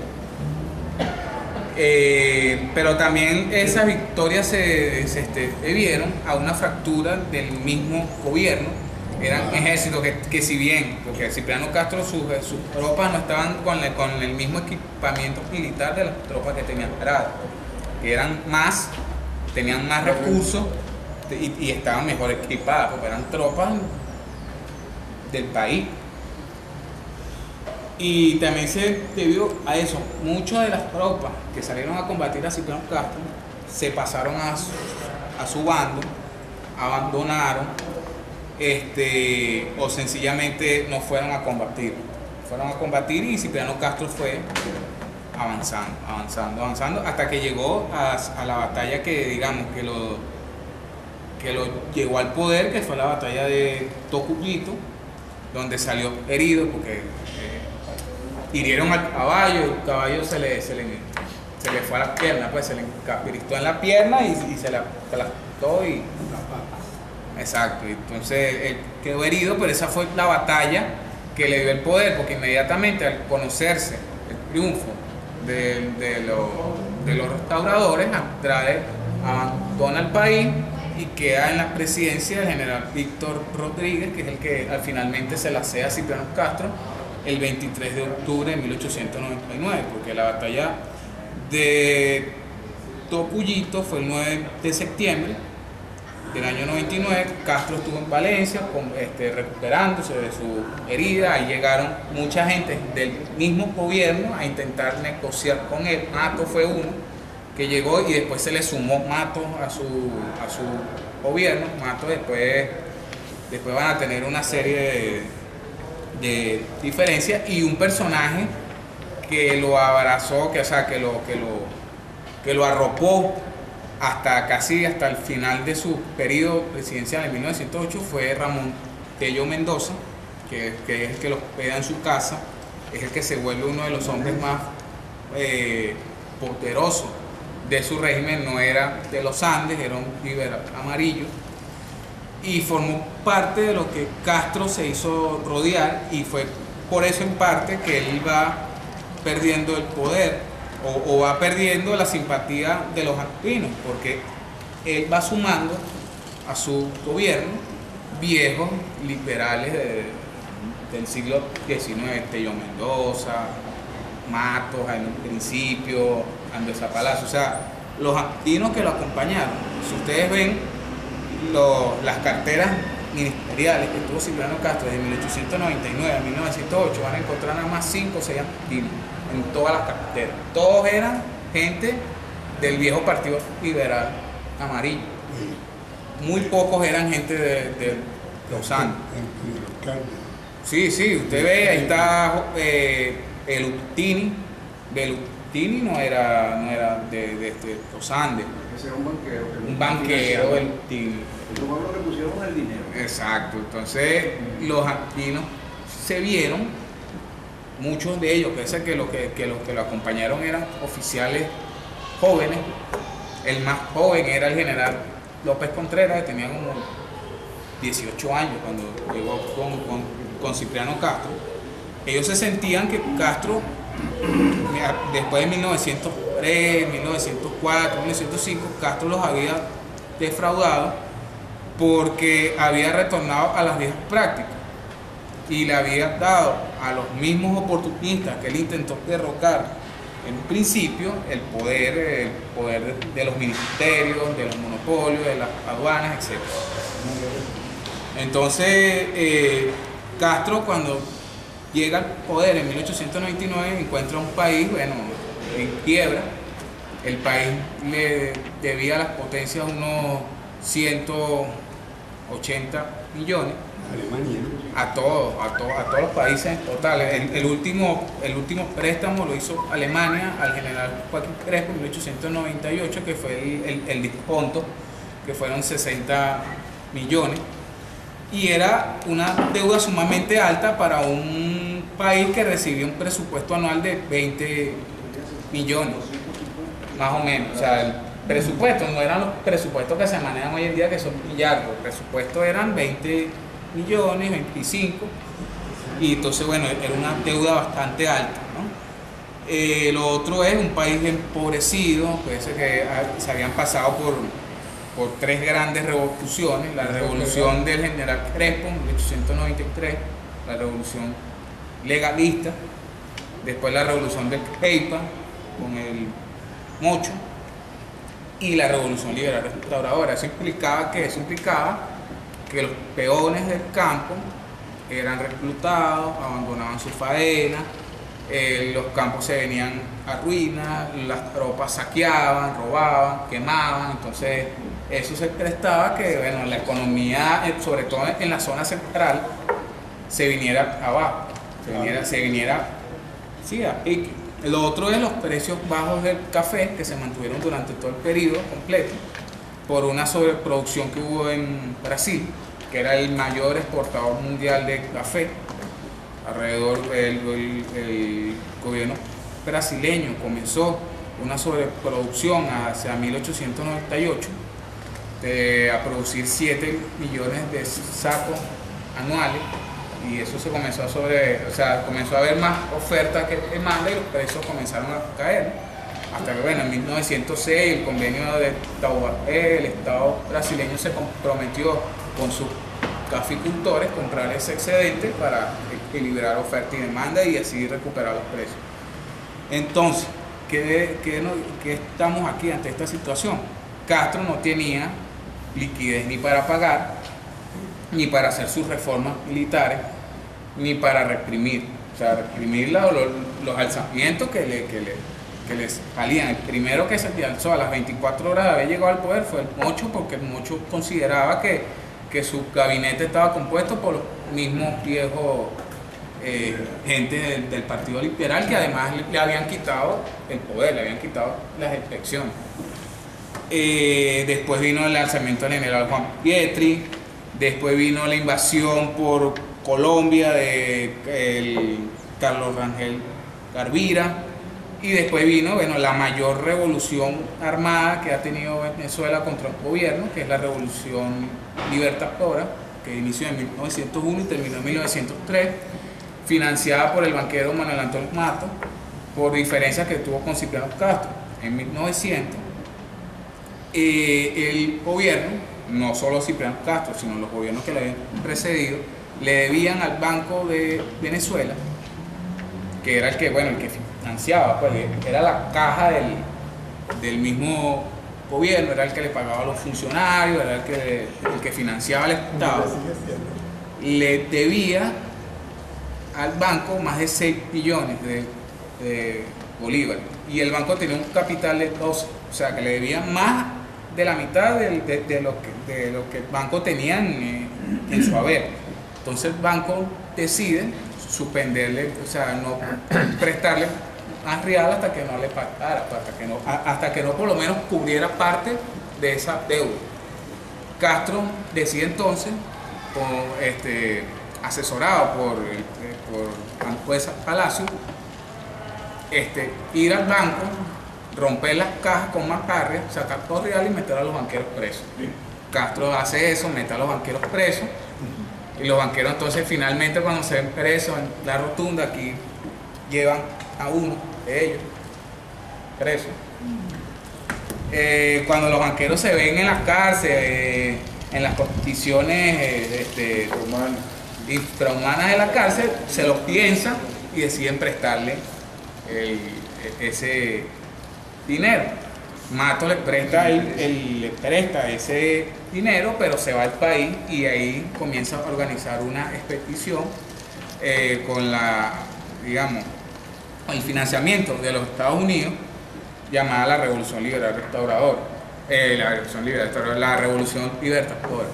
Pero también esas victorias se debieron a una fractura del mismo gobierno. Eran ejércitos que si bien, porque Cipriano Castro sus tropas no estaban con el mismo equipamiento militar de las tropas que tenían Arad, que eran más, tenían más recursos y estaban mejor equipadas, porque eran tropas del país. Y también se debió a eso, muchas de las tropas que salieron a combatir a Cipriano Castro se pasaron a su bando, abandonaron, o sencillamente no fueron a combatir. Fueron a combatir y Cipriano Castro fue avanzando, hasta que llegó a la batalla que, digamos, que lo llevó al poder, que fue la batalla de Tocuyito, donde salió herido porque hirieron al caballo, el caballo se le fue a la pierna, pues se le encapiristó en la pierna y se la aplastó y... Exacto, entonces él quedó herido, pero esa fue la batalla que le dio el poder, porque inmediatamente al conocerse el triunfo de los restauradores, Andrade abandona el país y queda en la presidencia del general Víctor Rodríguez, que es el que finalmente se la cede a Cipriano Castro el 23 de octubre de 1899, porque la batalla de Tocuyito fue el 9 de septiembre del año 99. Castro estuvo en Valencia recuperándose de su herida. Ahí llegaron mucha gente del mismo gobierno a intentar negociar con él. Mato fue uno que llegó y después se le sumó Mato a su gobierno. Mato después van a tener una serie de diferencias, y un personaje que lo abrazó, que lo arropó casi hasta el final de su periodo presidencial en 1908 fue Ramón Tello Mendoza, que es el que lo hospeda en su casa, es el que se vuelve uno de los hombres más poderosos de su régimen. No era de los Andes, era un liberal amarillo, y formó parte de lo que Castro se hizo rodear, y fue por eso en parte que él va perdiendo el poder o va perdiendo la simpatía de los andinos, porque él va sumando a su gobierno viejos liberales del siglo XIX, Tello Mendoza, Matos en un principio, Andrés Palacio, o sea, los andinos que lo acompañaron. Si ustedes ven las carteras ministeriales que tuvo Cipriano Castro desde 1899 a 1908, van a encontrar nada más 5 o 6 andinos en todas las carteras. Todos eran gente del viejo Partido Liberal Amarillo. Muy pocos eran gente de los Andes. Sí, usted ve, ahí está Belutini. Belutini no era de los Andes. Ese era un banquero. Un banquero, Belutini. Los pueblos que pusieron el dinero. Exacto, entonces los andinos se vieron, muchos de ellos, pese a que los que lo acompañaron eran oficiales jóvenes. El más joven era el general López Contreras, que tenía como 18 años cuando llegó con Cipriano Castro. Ellos se sentían que Castro, después de 1903, 1904, 1905, Castro los había defraudado porque había retornado a las viejas prácticas y le había dado a los mismos oportunistas que él intentó derrocar en principio el poder de los ministerios, de los monopolios, de las aduanas, etc. Entonces Castro, cuando llega al poder en 1899, encuentra un país, bueno, en quiebra. El país le debía a las potencias unos 180 millones. Alemania, ¿no? A todos los países en total. El último préstamo lo hizo Alemania al general Joaquín Crespo en 1898, que fue el disconto, que fueron 60 millones. Y era una deuda sumamente alta para un país que recibía un presupuesto anual de 20 millones, más o menos. O sea, el presupuesto no eran los presupuestos que se manejan hoy en día, que son millardos. El presupuesto eran 20 millones, 25, y entonces, bueno, era una deuda bastante alta, ¿no? Lo otro es un país empobrecido, parece que se habían pasado por tres grandes revoluciones: la revolución del general Crespo en 1893, la revolución legalista, después la revolución del Peipa con el Mocho, y la revolución liberal restauradora. Eso implicaba que los peones del campo eran reclutados, abandonaban su faena, los campos se venían a ruina, las tropas saqueaban, robaban, quemaban. Entonces eso se prestaba que, bueno, la economía, sobre todo en la zona central, se viniera abajo, se viniera sí, a pique. Lo otro es los precios bajos del café, que se mantuvieron durante todo el periodo completo por una sobreproducción que hubo en Brasil, que era el mayor exportador mundial de café. Alrededor el gobierno brasileño comenzó una sobreproducción hacia 1898 a producir 7 millones de sacos anuales, y eso se comenzó comenzó a haber más oferta que demanda, y los precios comenzaron a caer. Hasta que, bueno, en 1906 el convenio de Taubaté, el Estado brasileño se comprometió con sus caficultores comprar ese excedente para equilibrar oferta y demanda y así recuperar los precios. Entonces, ¿qué estamos aquí ante esta situación? Castro no tenía liquidez ni para pagar, ni para hacer sus reformas militares, ni para reprimir. O sea, reprimir los alzamientos que les salían. El primero que se alzó a las 24 horas de haber llegado al poder fue el Mocho, porque el Mocho consideraba que su gabinete estaba compuesto por los mismos viejos gente del Partido Liberal, que además le habían quitado el poder, le habían quitado las elecciones. Después vino el alzamiento del general Juan Pietri, después vino la invasión por Colombia de Carlos Rangel Garvira, y después vino, bueno, la mayor revolución armada que ha tenido Venezuela contra el gobierno, que es la revolución libertadora, que inició en 1901 y terminó en 1903, financiada por el banquero Manuel Antonio Mato, por diferencias que tuvo con Cipriano Castro. En 1900, el gobierno, no solo Cipriano Castro, sino los gobiernos que le habían precedido, le debían al Banco de Venezuela, que era el que financiaba, pues era la caja del mismo gobierno, era el que le pagaba a los funcionarios, era el que financiaba al Estado. Le debía al banco más de 6 billones de bolívares, y el banco tenía un capital de 12, o sea que le debía más de la mitad de lo que el banco tenía en su haber. Entonces el banco decide suspenderle, o sea, no prestarle más real hasta que no le pagara, hasta que no por lo menos cubriera parte de esa deuda. Castro decide entonces, asesorado por Juez Palacio, ir al banco, romper las cajas con macarria, sacar todo real y meter a los banqueros presos. Castro hace eso, mete a los banqueros presos, y los banqueros entonces finalmente, cuando se ven presos en la rotunda, aquí llevan a uno de ellos preso. Cuando los banqueros se ven en las cárceles, en las condiciones infrahumanas de la cárcel, se los piensan y deciden prestarle ese dinero. Mato le presta ese dinero, pero se va al país, y ahí comienza a organizar una expedición con el financiamiento de los Estados Unidos, llamada la Revolución Liberal Restauradora, la Revolución Libertadora.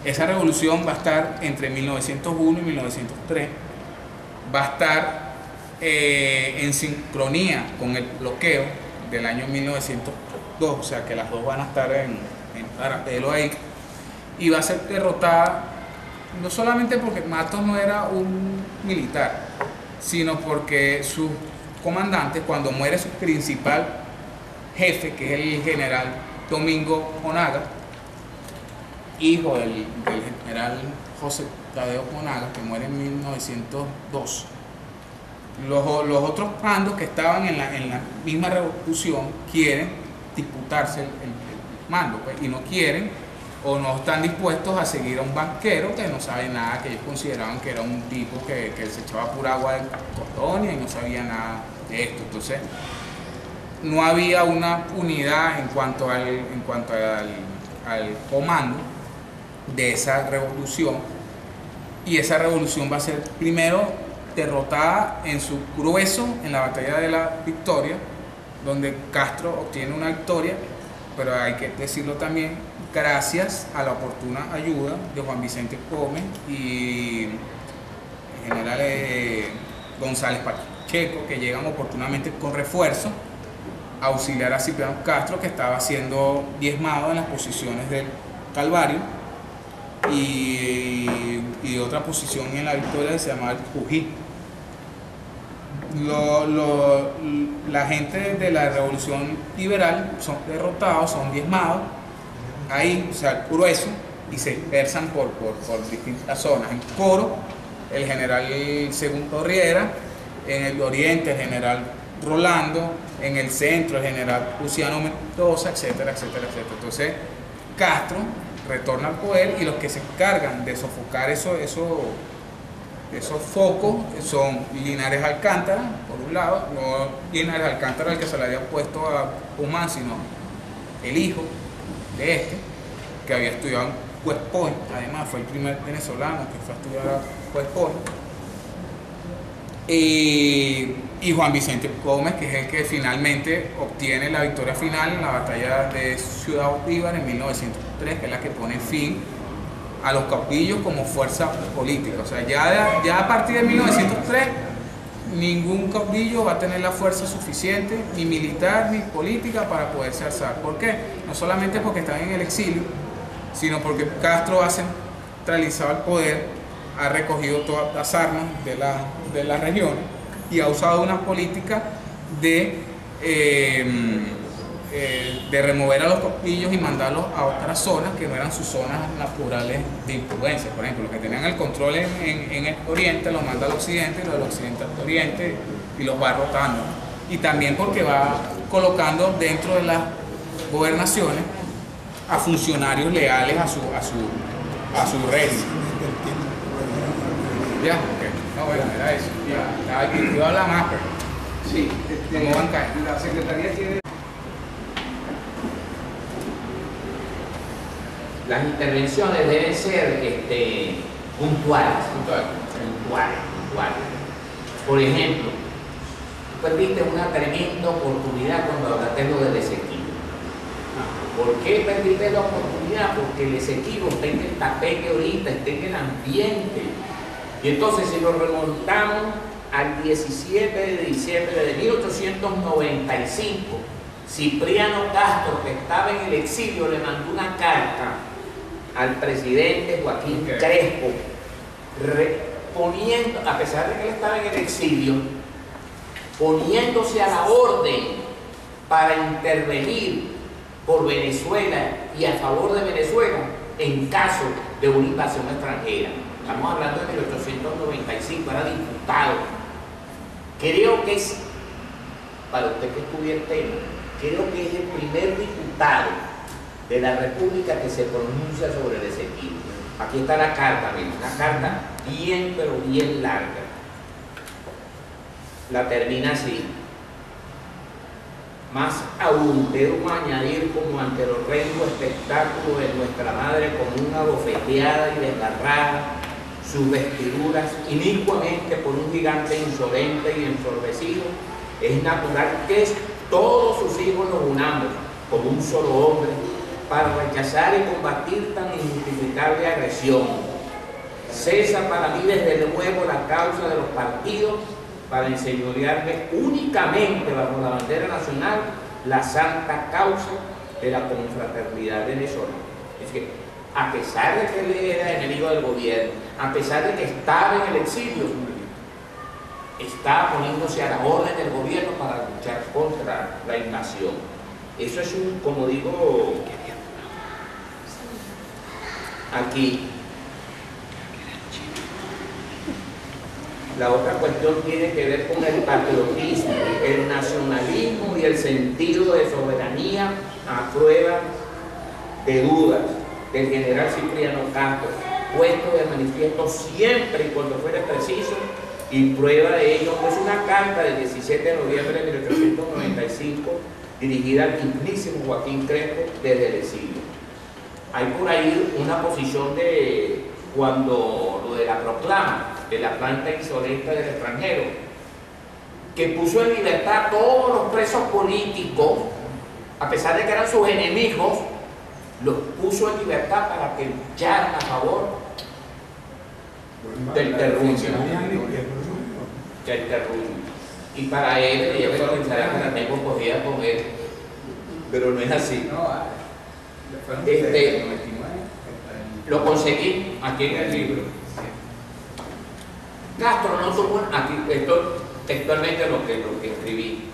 Esa revolución va a estar entre 1901 y 1903, va a estar en sincronía con el bloqueo del año 1902, o sea que las dos van a estar en paralelo ahí, y va a ser derrotada no solamente porque Matos no era un militar, sino porque su comandante, cuando muere su principal jefe, que es el general Domingo Monaga, hijo del general José Tadeo Monaga, que muere en 1902, los otros bandos que estaban en la misma revolución quieren disputarse el mando, pues, y no quieren o no están dispuestos a seguir a un banquero que no sabe nada, que ellos consideraban que era un tipo que se echaba pura agua de cotonia y no sabía nada de esto. Entonces no había una unidad en cuanto al comando de esa revolución, y esa revolución va a ser primero derrotada en su grueso en la batalla de la Victoria, donde Castro obtiene una victoria, pero hay que decirlo también, gracias a la oportuna ayuda de Juan Vicente Gómez y el general González Pacheco, que llegan oportunamente con refuerzo a auxiliar a Cipriano Castro, que estaba siendo diezmado en las posiciones del Calvario, y otra posición en la Victoria que se llamaba el Jují. La gente de la Revolución Liberal son derrotados, son diezmados ahí, o sea, grueso, y se dispersan por distintas zonas. En Coro, el general Segundo Riera; en el oriente, el general Rolando; en el centro, el general Luciano Mendoza, etcétera, etcétera, etcétera. Entonces Castro retorna al poder, y los que se encargan de sofocar esos focos son Linares Alcántara, por un lado, no Linares Alcántara el que se le había puesto a Humán, sino el hijo de este, que había estudiado en West Point, además fue el primer venezolano que fue a estudiar a West Point, y Juan Vicente Gómez, que es el que finalmente obtiene la victoria final en la batalla de Ciudad Bolívar en 1903, que es la que pone fin a los caudillos como fuerza política. O sea, ya a partir de 1903 ningún caudillo va a tener la fuerza suficiente, ni militar ni política, para poderse alzar. ¿Por qué? No solamente porque están en el exilio, sino porque Castro ha centralizado el poder, ha recogido todas las armas de la región y ha usado una política de remover a los caudillos y mandarlos a otras zonas que no eran sus zonas naturales de influencia. Por ejemplo, los que tenían el control en el oriente los manda al occidente, y los del occidente al oriente, y los va rotando. Y también porque va colocando dentro de las gobernaciones a funcionarios leales a su régimen. Ya, ok. No, bueno, era eso. Iba a hablar más, pero Sí, ¿cómo van a caer? la Secretaría tiene... Las intervenciones deben ser puntuales. Por ejemplo, tú perdiste una tremenda oportunidad cuando hablaste lo del Esequibo. ¿Por qué perdiste la oportunidad? Porque el Esequibo está en el tapete ahorita, está en el ambiente. Y entonces, si lo remontamos al 17 de diciembre de 1895, Cipriano Castro, que estaba en el exilio, le mandó una carta al presidente Joaquín Crespo, poniendo, a pesar de que él estaba en el exilio, poniéndose a la orden para intervenir por Venezuela y a favor de Venezuela en caso de una invasión extranjera. Estamos hablando de 1895, era diputado. Creo que es, para usted que estudia el tema, creo que es el primer diputado de la República que se pronuncia sobre el Esequibo. Aquí está la carta, miren, una carta bien, pero bien larga. La termina así: más aún debo añadir, como ante el horrendo espectáculo de nuestra madre, como una bofeteada y desgarrada, sus vestiduras inicuamente por un gigante insolente y ensorbecido, es natural que todos sus hijos nos unamos como un solo hombre para rechazar y combatir tan injustificable agresión. Cesa para mí desde nuevo la causa de los partidos para enseñorearme únicamente bajo la bandera nacional la santa causa de la confraternidad venezolana. Es que, a pesar de que él era enemigo del gobierno, a pesar de que estaba en el exilio, estaba poniéndose a la orden del gobierno para luchar contra la invasión. Eso es un, como digo aquí, la otra cuestión tiene que ver con el patriotismo, el nacionalismo y el sentido de soberanía a prueba de dudas del general Cipriano Castro, puesto de manifiesto siempre y cuando fuera preciso, y prueba de ello es una carta del 17 de noviembre de 1895 dirigida al dignísimo Joaquín Crespo desde el exilio. Hay por ahí una posición de cuando lo de la proclama de la planta insolente del extranjero, que puso en libertad a todos los presos políticos, a pesar de que eran sus enemigos, los puso en libertad para que lucharan a favor del terruño. Y para él, yo pensará que la tengo cogida con él, pero no es así. Lo conseguí aquí en el libro. Castro no tuvo, aquí, esto textualmente lo que escribí,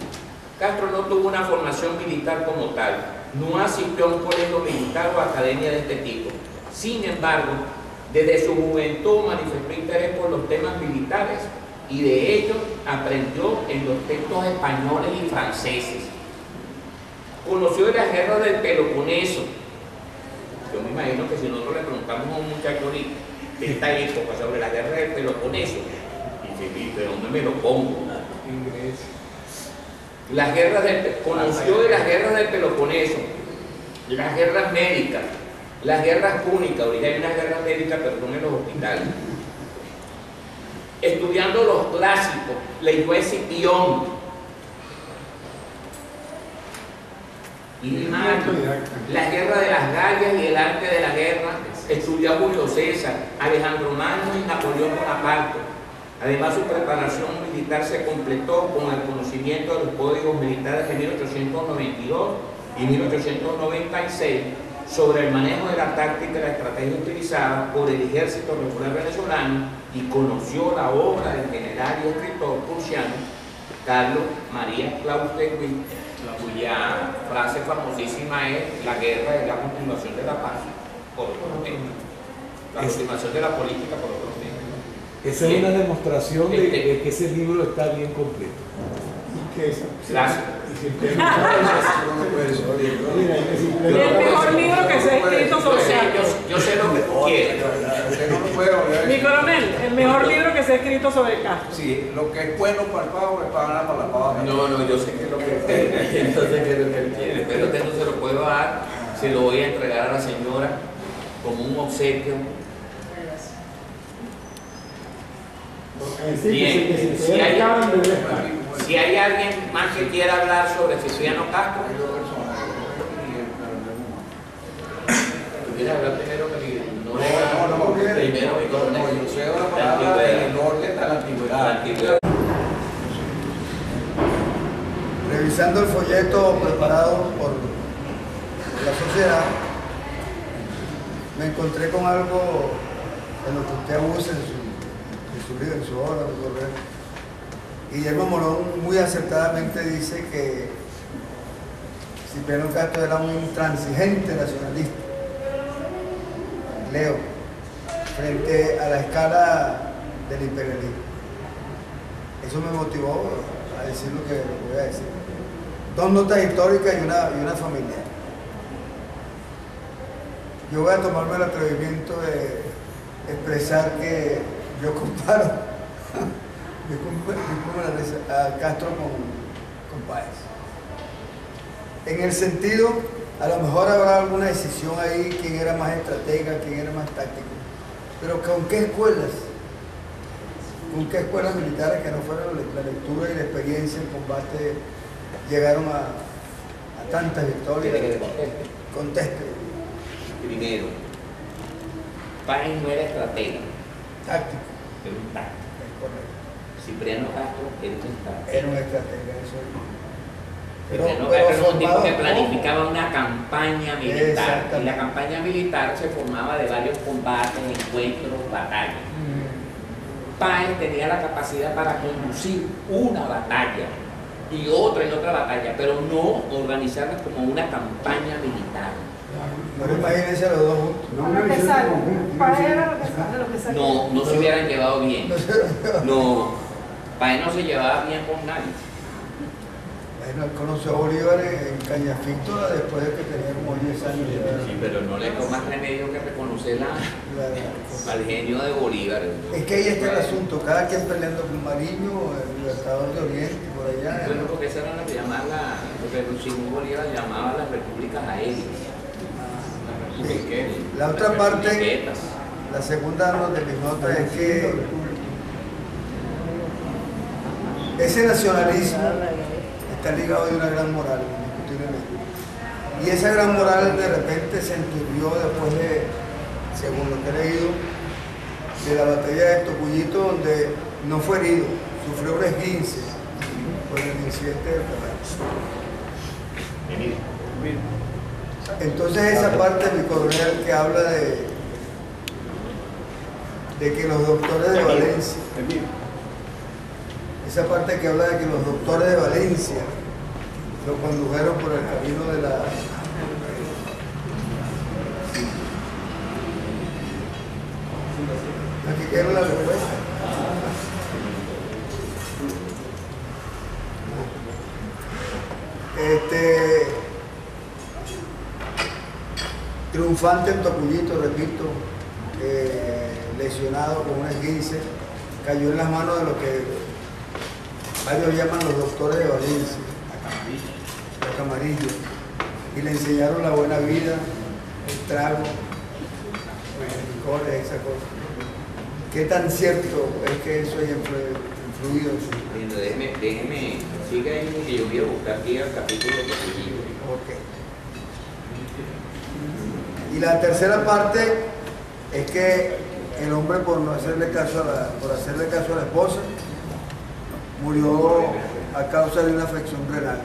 Castro no tuvo una formación militar como tal, no asistió a un colegio militar o academia de este tipo. Sin embargo, desde su juventud manifestó interés por los temas militares y de ello aprendió en los textos españoles y franceses. Conoció de las guerras del Peloponeso. Yo me imagino que si nosotros le preguntamos a un muchacho ahorita de esta época sobre la guerra del Peloponeso, dice, ¿pero dónde me lo pongo? Conoció de las guerras del Peloponeso, las guerras médicas, las guerras púnicas. Ahorita hay unas guerras médicas, pero son en los hospitales. Estudiando los clásicos, leyó a Escipión, las guerras de las Gallias y el arte de la guerra. Estudió a Julio César, Alejandro Magno y Napoleón Bonaparte. Además, su preparación militar se completó con el conocimiento de los códigos militares de 1892 y 1896 sobre el manejo de la táctica y la estrategia utilizada por el ejército regular venezolano, y conoció la obra del general y escritor prusiano Carlos María Clausewitz, cuya frase famosísima es: la guerra es la continuación de la paz por otros medios, la continuación de la política por otros medios. Esa es una demostración de que ese libro está bien completo. Y que Gracias. El mejor libro que se ha escrito sobre Castro. Yo sé lo que tú quieres. Mi coronel, el mejor libro que se ha escrito sobre Castro. Sí, lo que es bueno para el pavo es para la pava. No, yo sé que es lo que yo sé que es lo que él quiere, pero este no se lo puedo dar, se lo voy a entregar a la señora como un obsequio. Bien, si hay alguien más que quiera hablar sobre Cipriano Castro, ¿quieres hablar primero que no, primero mi coronel? Yo sé una palabra del norte de la antigüedad. Revisando el folleto preparado por la sociedad, me encontré con algo en lo que usted usa en su libro, en su obra, Guillermo Morón muy acertadamente dice que Cipriano Castro era un intransigente nacionalista. Leo, frente a la escala del imperialismo. Eso me motivó a decir lo que voy a decir. Dos notas históricas y una familiar. Yo voy a tomarme el atrevimiento de expresar que yo comparo a Castro con Páez. En el sentido, a lo mejor habrá alguna decisión ahí, quién era más estratega, quién era más táctico. Pero ¿con qué escuelas? ¿Con qué escuelas militares que no fueron la lectura y la experiencia en combate llegaron a tantas victorias? ¿Quiere que le conteste? Conteste. Primero, Páez no era estratega, Táctico. era un táctico. Es correcto. Cipriano Castro era un estratega. Era un estratega, eso es. Cipriano Castro era un tipo que formado planificaba una campaña militar. Y Exactamente. la campaña militar se formaba de varios combates, encuentros, batallas. Páez tenía la capacidad para conducir una batalla y otra y otra batalla, pero no organizarla como una campaña militar. Pero imagínense los dos juntos. No una visión de conjunto. una visión- de lo que salió. No se hubieran llevado bien. No sé. No, Páez no se llevaba bien con nadie. Bueno, él conoció a Bolívar en Cañafito después de que tenía como 10 años. Sí, pero no le quedó más remedio que reconocer al genio de Bolívar. Es que ahí está el asunto, cada quien peleando con Mariño, el Libertador de Oriente, por allá. Bueno, porque esa era la que llamaban lo que Simón Bolívar llamaba las repúblicas aéreas. La otra parte, Republiquetas. la segunda de mis notas es que ese nacionalismo está ligado de una gran moral, indiscutiblemente. Y esa gran moral de repente se enturbió después de, según lo que he leído, de la batalla de Tocuyito, donde no fue herido, sufrió un esguince por el incidente del Ferrari. Entonces esa parte de mi coronel que habla de que los doctores de Valencia, esa parte que habla de que los doctores de Valencia lo condujeron por el camino de la... Aquí quiero la respuesta. Triunfante en Tocuyito, repito, lesionado con un esguince, cayó en las manos de lo que varios llaman los doctores de Valencia, los camarillos, y le enseñaron la buena vida, el trago, los licores, esa cosa. ¿Qué tan cierto es que eso haya influido? Bueno, déjeme, siga ahí que yo voy a buscar aquí el capítulo de Tocuyito. Ok. Y la tercera parte es que el hombre, por no hacerle caso a la esposa, murió a causa de una afección renal.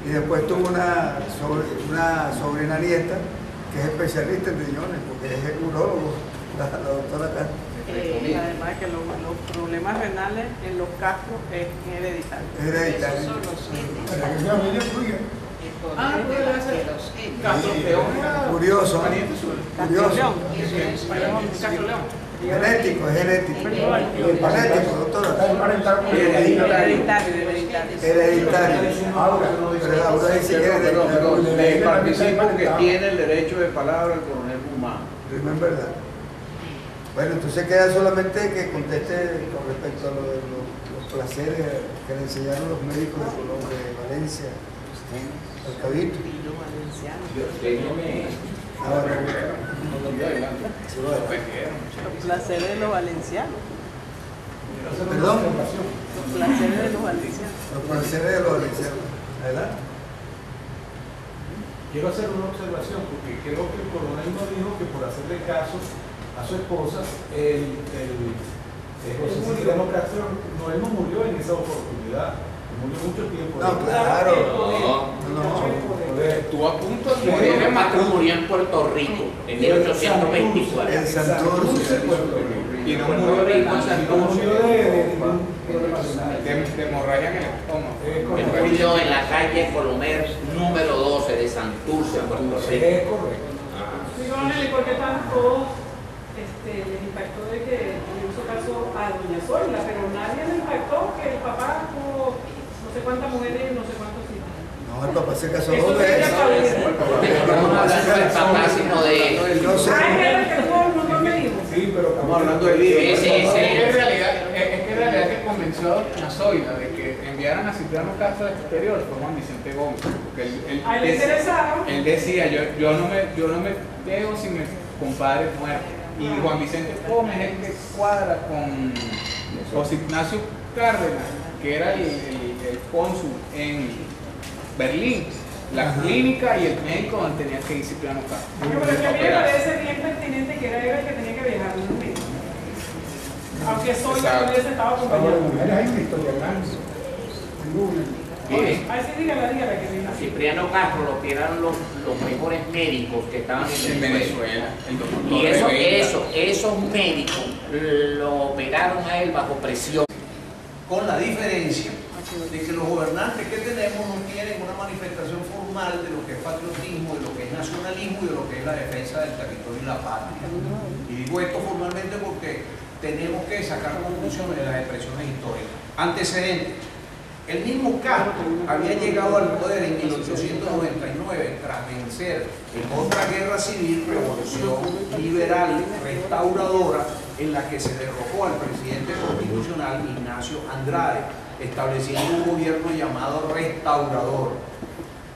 Y después tuvo una sobrina nieta que es especialista en riñones, porque es el urólogo, la doctora Castro. Además que los problemas renales en los Castro es hereditario. Es hereditario. Esos son los genes. Para que sea medio fluya. Puede ser los genes. Castro León era Curioso. Castellón. Eso es Castro León. Genético, es genético. Genético, doctora. Hereditario. Hereditario. Pero ahora dice que es hereditario. Le participo que tiene el derecho de palabra el coronel Guzmán. Remember that. Bueno, entonces queda solamente que conteste con respecto a los placeres que le enseñaron los médicos de Colombia, de Valencia, al Cabito. Déjeme. Ahora, Los placeres de los valencianos. perdón, Los placeres de los valencianos. los placeres de los valencianos. Adelante. Quiero hacer una observación porque creo que el coronel nos dijo que por hacerle caso a su esposa, José Cipriano Castro, él no murió en esa oportunidad, murió mucho tiempo. No, claro. No. estuvo a punto de Murió morir en Castro Macul murió en Puerto Rico en 1824. En Santurce, Puerto Rico. y no murió rico en No Santurce murió de ningún problema renal. de hemorragia en el estómago. Él murió en la calle Colomer número 12 de Santurce, Puerto Rico. Es correcto. Sí, coronel, ¿y por qué tanto les impactó de que le hizo caso a doña Zoila? Pero nadie le impactó que el papá tuvo no sé cuántas mujeres y no sé cuántos hijos. no, el papá se casó Eso dos debería veces. saber. Estamos hablando del papá, sino de... No sé. Ah, es el que tuvo no me dijo. Sí, pero Estamos hablando del hijo. Ese- Es que en realidad que convenció a Zoila de que enviaran a Cipriano Castro al exterior fue Juan Vicente Gómez, porque A él le interesaba. él decía, yo no me veo sin mi compadre muerto. Y Juan Vicente Gómez es el que cuadra con José Ignacio Cárdenas, que era el cónsul en Berlín, la clínica y el médico donde tenía que ir Cipriano Castro. Pero es que a mí me parece bien pertinente que era él el que tenía que viajar, no el médico. Aunque soy la que hubiese estado acompañando. Era una historia grande. Bien. Ay, sí, dígala que venga. Cipriano Castro, lo que eran los mejores médicos que estaban En Venezuela, el doctor Y Torres. esos médicos lo operaron a él bajo presión. Con la diferencia de que los gobernantes que tenemos no tienen una manifestación formal de lo que es patriotismo, de lo que es nacionalismo y de lo que es la defensa del territorio y la patria. Y digo esto formalmente porque tenemos que sacar conclusiones de las expresiones históricas. Antecedentes. El mismo Castro había llegado al poder en 1899 tras vencer en otra guerra civil, revolución liberal, restauradora, en la que se derrocó al presidente constitucional Ignacio Andrade, estableciendo un gobierno llamado restaurador.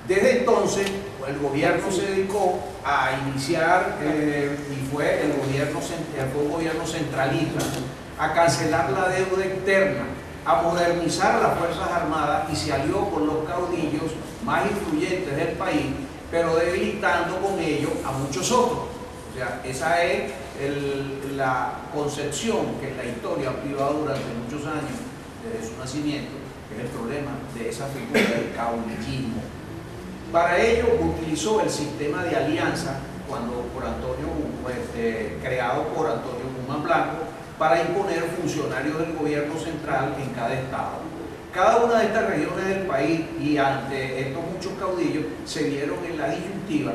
Desde entonces, el gobierno se dedicó a iniciar, y fue un gobierno centralista, a cancelar la deuda externa, a modernizar las Fuerzas Armadas y se alió con los caudillos más influyentes del país, pero debilitando con ello a muchos otros. O sea, esa es la concepción que la historia ha privado durante muchos años desde su nacimiento, que es el problema de esa figura del caudillismo. Para ello utilizó el sistema de alianza creado por Antonio Guzmán Blanco, para imponer funcionarios del gobierno central en cada estado. Cada una de estas regiones del país y ante estos muchos caudillos se vieron en la disyuntiva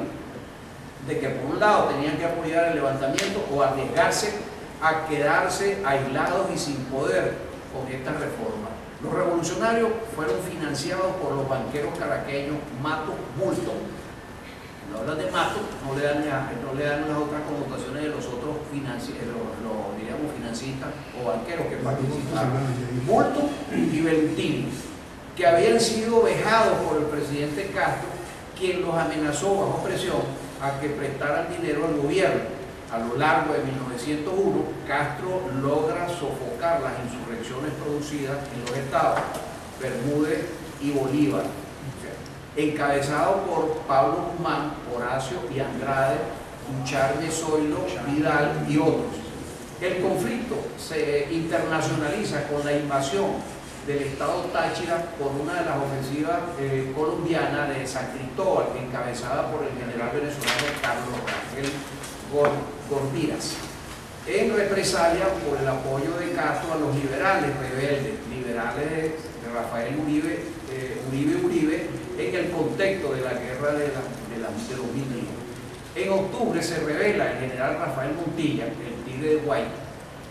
de que por un lado tenían que apoyar el levantamiento o arriesgarse a quedarse aislados y sin poder con estas reformas. Los revolucionarios fueron financiados por los banqueros caraqueños Matos Bulton. Cuando hablan de Matos no le dan las otras connotaciones de los otros financistas o banqueros que participaron. Bulton y Velutini, que habían sido vejados por el presidente Castro, quien los amenazó bajo presión a que prestaran dinero al gobierno. A lo largo de 1901, Castro logra sofocar las insurrecciones producidas en los estados Bermúdez y Bolívar, encabezado por Pablo Guzmán, Horacio y Andrade, Uchar de Zoilo, Vidal y otros. El conflicto se internacionaliza con la invasión del estado Táchira por una de las ofensivas colombianas de San Cristóbal, encabezada por el general venezolano Carlos Rangel Gordiras, en represalia por el apoyo de Castro a los liberales rebeldes, liberales de Rafael Uribe, en el contexto de la guerra de los 1000 días. En octubre se revela el general Rafael Montilla, el Tigre de Guay,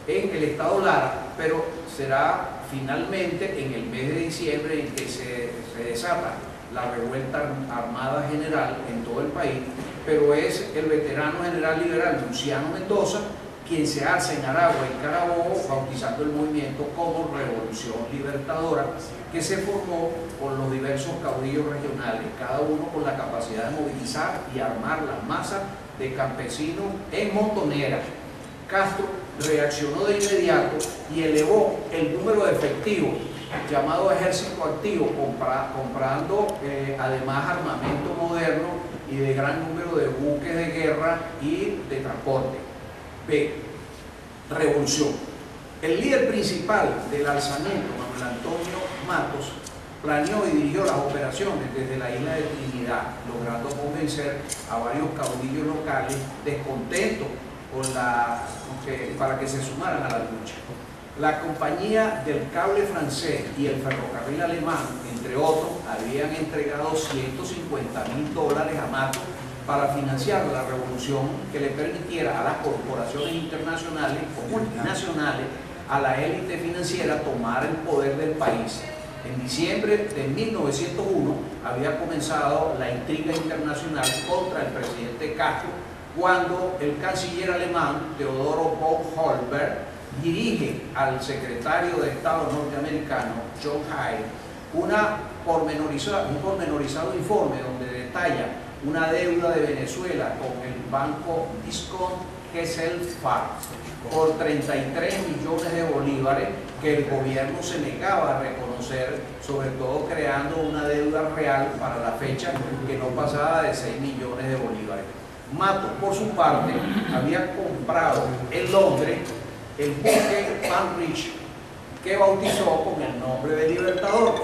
en el estado Lara, pero será finalmente en el mes de diciembre en que se desata la revuelta armada general en todo el país, pero es el veterano general liberal Luciano Mendoza quien se alza en Aragua y Carabobo, bautizando el movimiento como Revolución Libertadora, que se formó por los diversos caudillos regionales, cada uno con la capacidad de movilizar y armar las masas de campesinos en montoneras. Castro reaccionó de inmediato y elevó el número de efectivos, llamado ejército activo, comprando además armamento moderno y de gran número de buques de guerra y de transporte. B. Revolución. El líder principal del alzamiento, Manuel Antonio Matos, planeó y dirigió las operaciones desde la isla de Trinidad, logrando convencer a varios caudillos locales descontentos para que se sumaran a la lucha. La compañía del cable francés y el ferrocarril alemán, entre otros, habían entregado $150.000 a Matos para financiar la revolución que le permitiera a las corporaciones internacionales o multinacionales, a la élite financiera, tomar el poder del país. En diciembre de 1901 había comenzado la intriga internacional contra el presidente Castro, cuando el canciller alemán Teodoro von Holberg dirige al secretario de Estado norteamericano John Hay un pormenorizado informe donde detalla una deuda de Venezuela con el Banco Discount que es el FARC, por 33 millones de bolívares que el gobierno se negaba a reconocer, sobre todo creando una deuda real para la fecha que no pasaba de 6 millones de bolívares. Matos, por su parte, había comprado en Londres el buque Van Rich, que bautizó con el nombre de Libertador,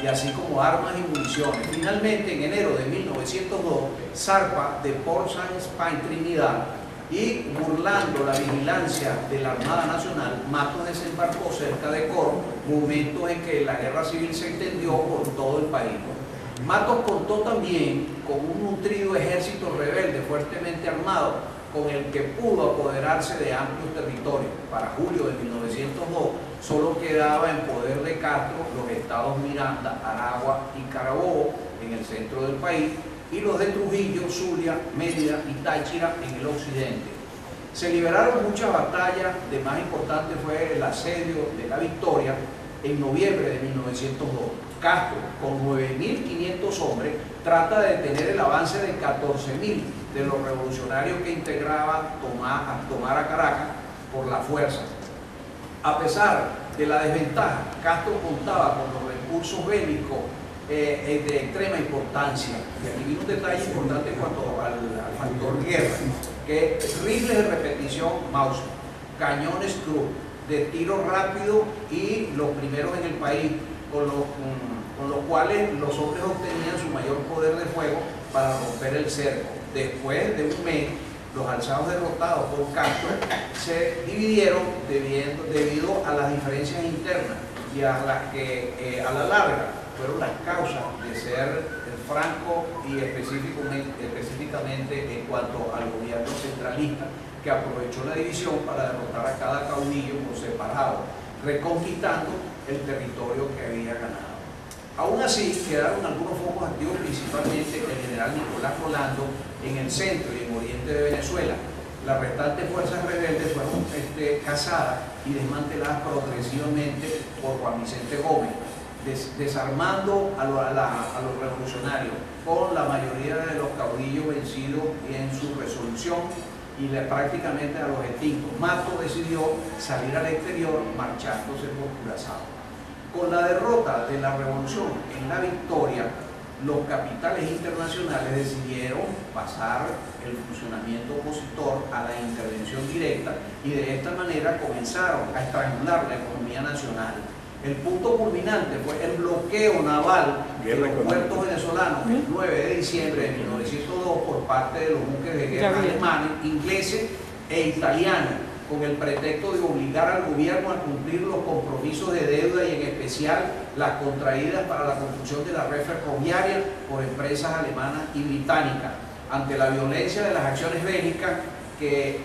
y así como armas y municiones. Finalmente, en enero de 1902, zarpa de Port Saint Spain, Trinidad, y burlando la vigilancia de la Armada Nacional, Matos desembarcó cerca de Coro, momento en que la guerra civil se extendió por todo el país. Matos contó también con un nutrido ejército rebelde fuertemente armado, con el que pudo apoderarse de amplios territorios. Para julio de 1902 solo quedaba en poder de Castro los estados Miranda, Aragua y Carabobo en el centro del país, y los de Trujillo, Zulia, Mérida y Táchira en el occidente. Se liberaron muchas batallas, de más importante fue el asedio de La Victoria en noviembre de 1902. Castro, con 9.500 hombres, trata de detener el avance de 14.000 de los revolucionarios que integraba tomar a Caracas por la fuerza. A pesar de la desventaja, Castro contaba con los recursos bélicos de extrema importancia. Y aquí viene un detalle importante en cuanto al factor guerra, que es rifles de repetición Mauser, cañones Krupp, de tiro rápido y los primeros en el país, con los cuales los hombres obtenían su mayor poder de fuego para romper el cerco. Después de un mes, los alzados derrotados por Castro se dividieron debido a las diferencias internas y a las que a la larga fueron las causas de ser franco y específicamente en cuanto al gobierno centralista, que aprovechó la división para derrotar a cada caudillo por separado, reconquistando el territorio que había ganado. Aún así, quedaron algunos focos activos, principalmente el general Nicolás Rolando en el centro y en oriente de Venezuela. Las restantes fuerzas rebeldes fueron cazadas y desmanteladas progresivamente por Juan Vicente Gómez, desarmando a los revolucionarios, con la mayoría de los caudillos vencidos en su resolución y prácticamente a los extintos. Matos decidió salir al exterior marchándose por Curazao. Con la derrota de la revolución en La Victoria, los capitales internacionales decidieron pasar el funcionamiento opositor a la intervención directa y de esta manera comenzaron a estrangular la economía nacional. El punto culminante fue el bloqueo naval de los puertos venezolanos el 9 de diciembre de 1902 por parte de los buques de guerra alemanes, ingleses e italianos, con el pretexto de obligar al gobierno a cumplir los compromisos de deuda y en especial las contraídas para la construcción de la red ferroviaria por empresas alemanas y británicas. Ante la violencia de las acciones bélicas que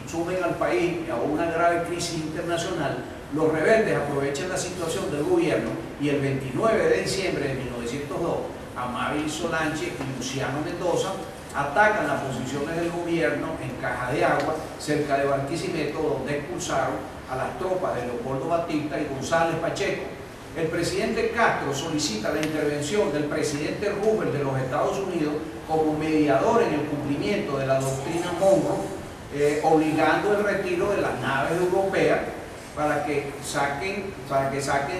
sumen al país a una grave crisis internacional, los rebeldes aprovechan la situación del gobierno y el 29 de diciembre de 1902, Amabile Solange y Luciano Mendoza atacan las posiciones del gobierno en Caja de Agua, cerca de Barquisimeto, donde expulsaron a las tropas de Leopoldo Batista y González Pacheco. El presidente Castro solicita la intervención del presidente Roosevelt de los Estados Unidos como mediador en el cumplimiento de la doctrina Monroe, obligando el retiro de las naves europeas para que saquen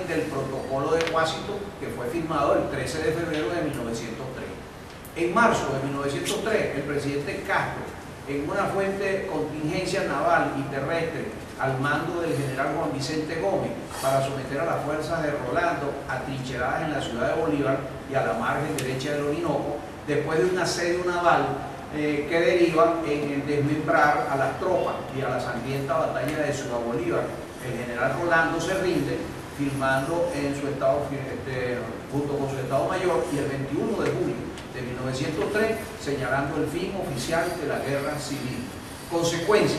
del protocolo de Washington, que fue firmado el 13 de febrero de 1903. En marzo de 1903, el presidente Castro, en una fuerte contingencia naval y terrestre al mando del general Juan Vicente Gómez para someter a las fuerzas de Rolando atrincheradas en la ciudad de Bolívar y a la margen derecha del Orinoco, después de un asedio naval que deriva en el desmembrar a las tropas y a la sangrienta batalla de Ciudad Bolívar. El general Rolando se rinde, firmando en su estado, junto con su estado mayor, y el 21 de julio de 1903, señalando el fin oficial de la guerra civil. Consecuencia: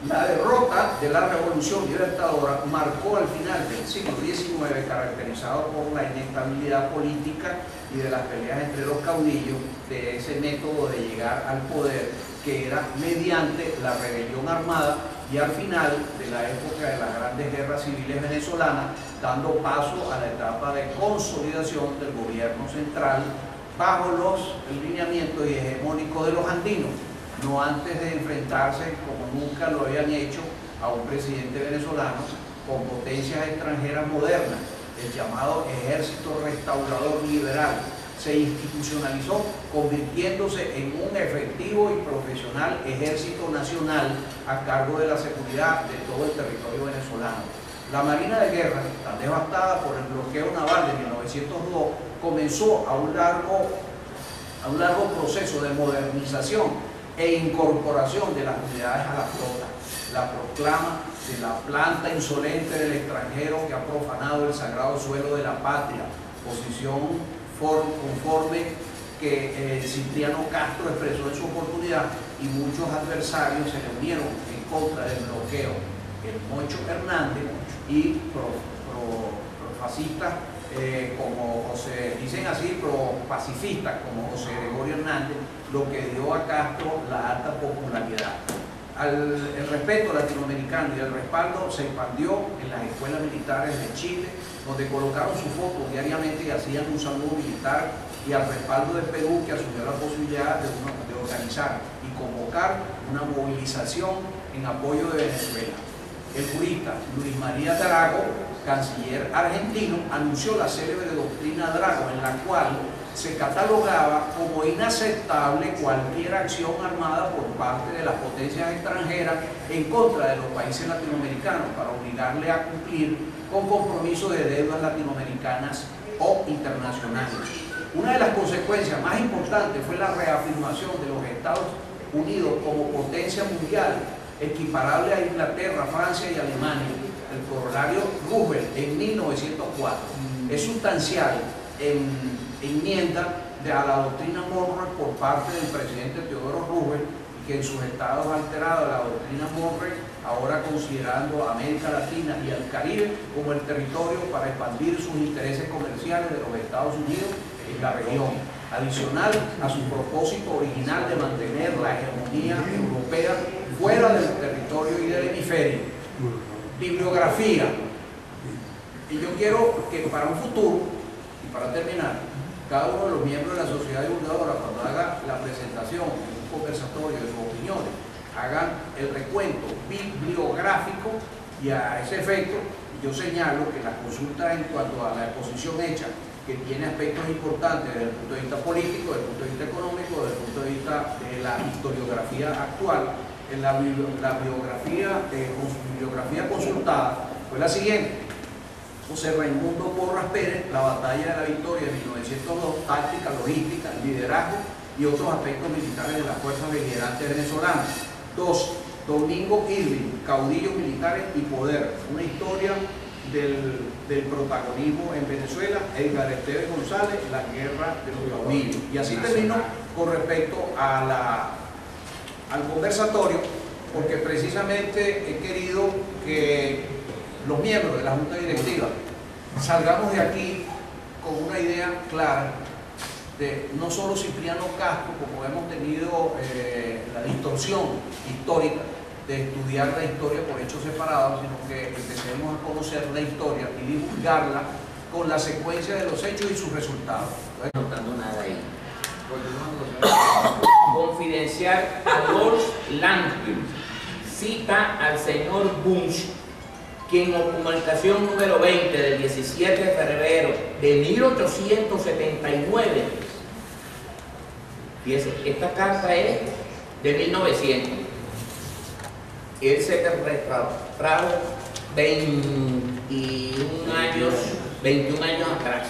la derrota de la Revolución Libertadora marcó el final del siglo XIX, caracterizado por la inestabilidad política y de las peleas entre los caudillos, de ese método de llegar al poder que era mediante la rebelión armada, y al final de la época de las grandes guerras civiles venezolanas, dando paso a la etapa de consolidación del gobierno central bajo los lineamientos hegemónicos de los andinos. no antes de enfrentarse, como nunca lo habían hecho, a un presidente venezolano con potencias extranjeras modernas. El llamado Ejército Restaurador Liberal se institucionalizó, convirtiéndose en un efectivo y profesional ejército nacional a cargo de la seguridad de todo el territorio venezolano. La Marina de Guerra, tan devastada por el bloqueo naval de 1902, comenzó a un largo proceso de modernización e incorporación de las unidades a la flota. La proclama de la planta insolente del extranjero que ha profanado el sagrado suelo de la patria, posición conforme que Cipriano Castro expresó en su oportunidad, y muchos adversarios se reunieron en contra del bloqueo. El Moncho Hernández y profascistas como José, dicen así, pro-pacifistas como José Gregorio Hernández, lo que dio a Castro la alta popularidad. El respeto latinoamericano y el respaldo se expandió en las escuelas militares de Chile, donde colocaron su foto diariamente y hacían un saludo militar, y al respaldo de Perú, que asumió la posibilidad de organizar y convocar una movilización en apoyo de Venezuela. El jurista Luis María Drago, canciller argentino, anunció la célebre doctrina Drago, en la cual se catalogaba como inaceptable cualquier acción armada por parte de las potencias extranjeras en contra de los países latinoamericanos para obligarle a cumplir con compromisos de deudas latinoamericanas o internacionales. Una de las consecuencias más importantes fue la reafirmación de los Estados Unidos como potencia mundial, equiparable a Inglaterra, Francia y Alemania. El corolario Roosevelt en 1904 es sustancial enmienda a la doctrina Monroe por parte del presidente Teodoro Roosevelt, y que en sus estados alterados la doctrina Monroe, ahora considerando América Latina y el Caribe como el territorio para expandir sus intereses comerciales de los Estados Unidos en la región, adicional a su propósito original de mantener la hegemonía europea fuera del territorio y del hemisferio. Bibliografía. Y yo quiero que para un futuro, y para terminar, cada uno de los miembros de la sociedad divulgadora, cuando haga la presentación, un conversatorio de sus opiniones, hagan el recuento bibliográfico, y a ese efecto yo señalo que la consulta en cuanto a la exposición hecha, que tiene aspectos importantes desde el punto de vista político, desde el punto de vista económico, desde el punto de vista de la historiografía actual, en la bibliografía consultada fue la siguiente: José Raimundo Porras Pérez, La batalla de la Victoria de 1902, táctica, logística, liderazgo y otros aspectos militares de las fuerzas beligerantes venezolanas. 2. Domingo Irving, caudillos militares y poder, una historia del protagonismo en Venezuela. Edgar Esteves González, La guerra de los caudillos. Y así termino con respecto a al conversatorio, porque precisamente he querido que los miembros de la Junta Directiva salgamos de aquí con una idea clara de no solo Cipriano Castro, como hemos tenido la distorsión histórica de estudiar la historia por hechos separados, sino que empecemos a conocer la historia y divulgarla con la secuencia de los hechos y sus resultados. No estoy notando nada ahí. Confidencial a Lord Langfield cita al señor Bunch, quien en documentación número 20 del 17 de febrero de 1879, fíjense, esta carta es de 1900, él se trajo 21 años atrás.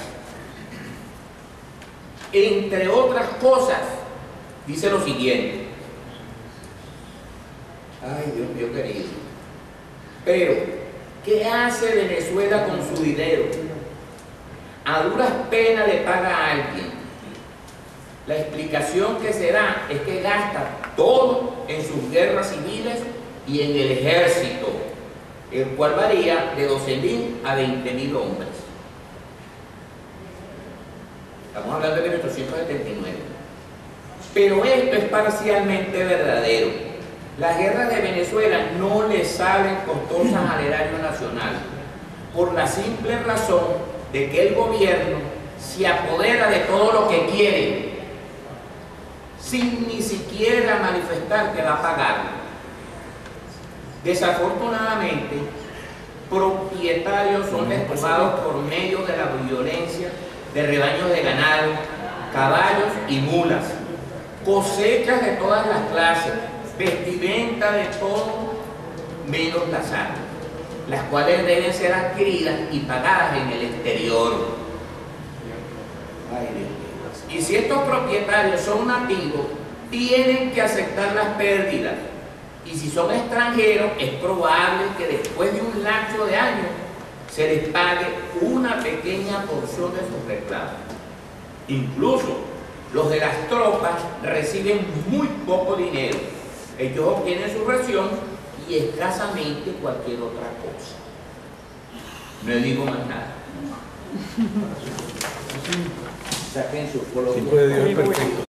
Entre otras cosas, dice lo siguiente: ay, Dios mío querido, pero ¿qué hace Venezuela con su dinero? A duras penas le paga a alguien. La explicación que se da es que gasta todo en sus guerras civiles y en el ejército, el cual varía de 12.000 a 20.000 hombres. Estamos hablando de 1879. Pero esto es parcialmente verdadero. Las guerras de Venezuela no le salen costosas al erario nacional, por la simple razón de que el gobierno se apodera de todo lo que quiere, sin ni siquiera quiera manifestar que va a pagarla. Desafortunadamente, propietarios son despojados por medio de la violencia de rebaños de ganado, caballos y mulas, cosechas de todas las clases, vestimenta de todo menos las armas, las cuales deben ser adquiridas y pagadas en el exterior. Ay, Dios mío. Y si estos propietarios son nativos, tienen que aceptar las pérdidas. Y si son extranjeros, es probable que después de un lapso de años se les pague una pequeña porción de sus reclamos. Incluso los de las tropas reciben muy poco dinero. Ellos obtienen su ración y escasamente cualquier otra cosa. No digo más nada. Saquen sus colores. Perfecto.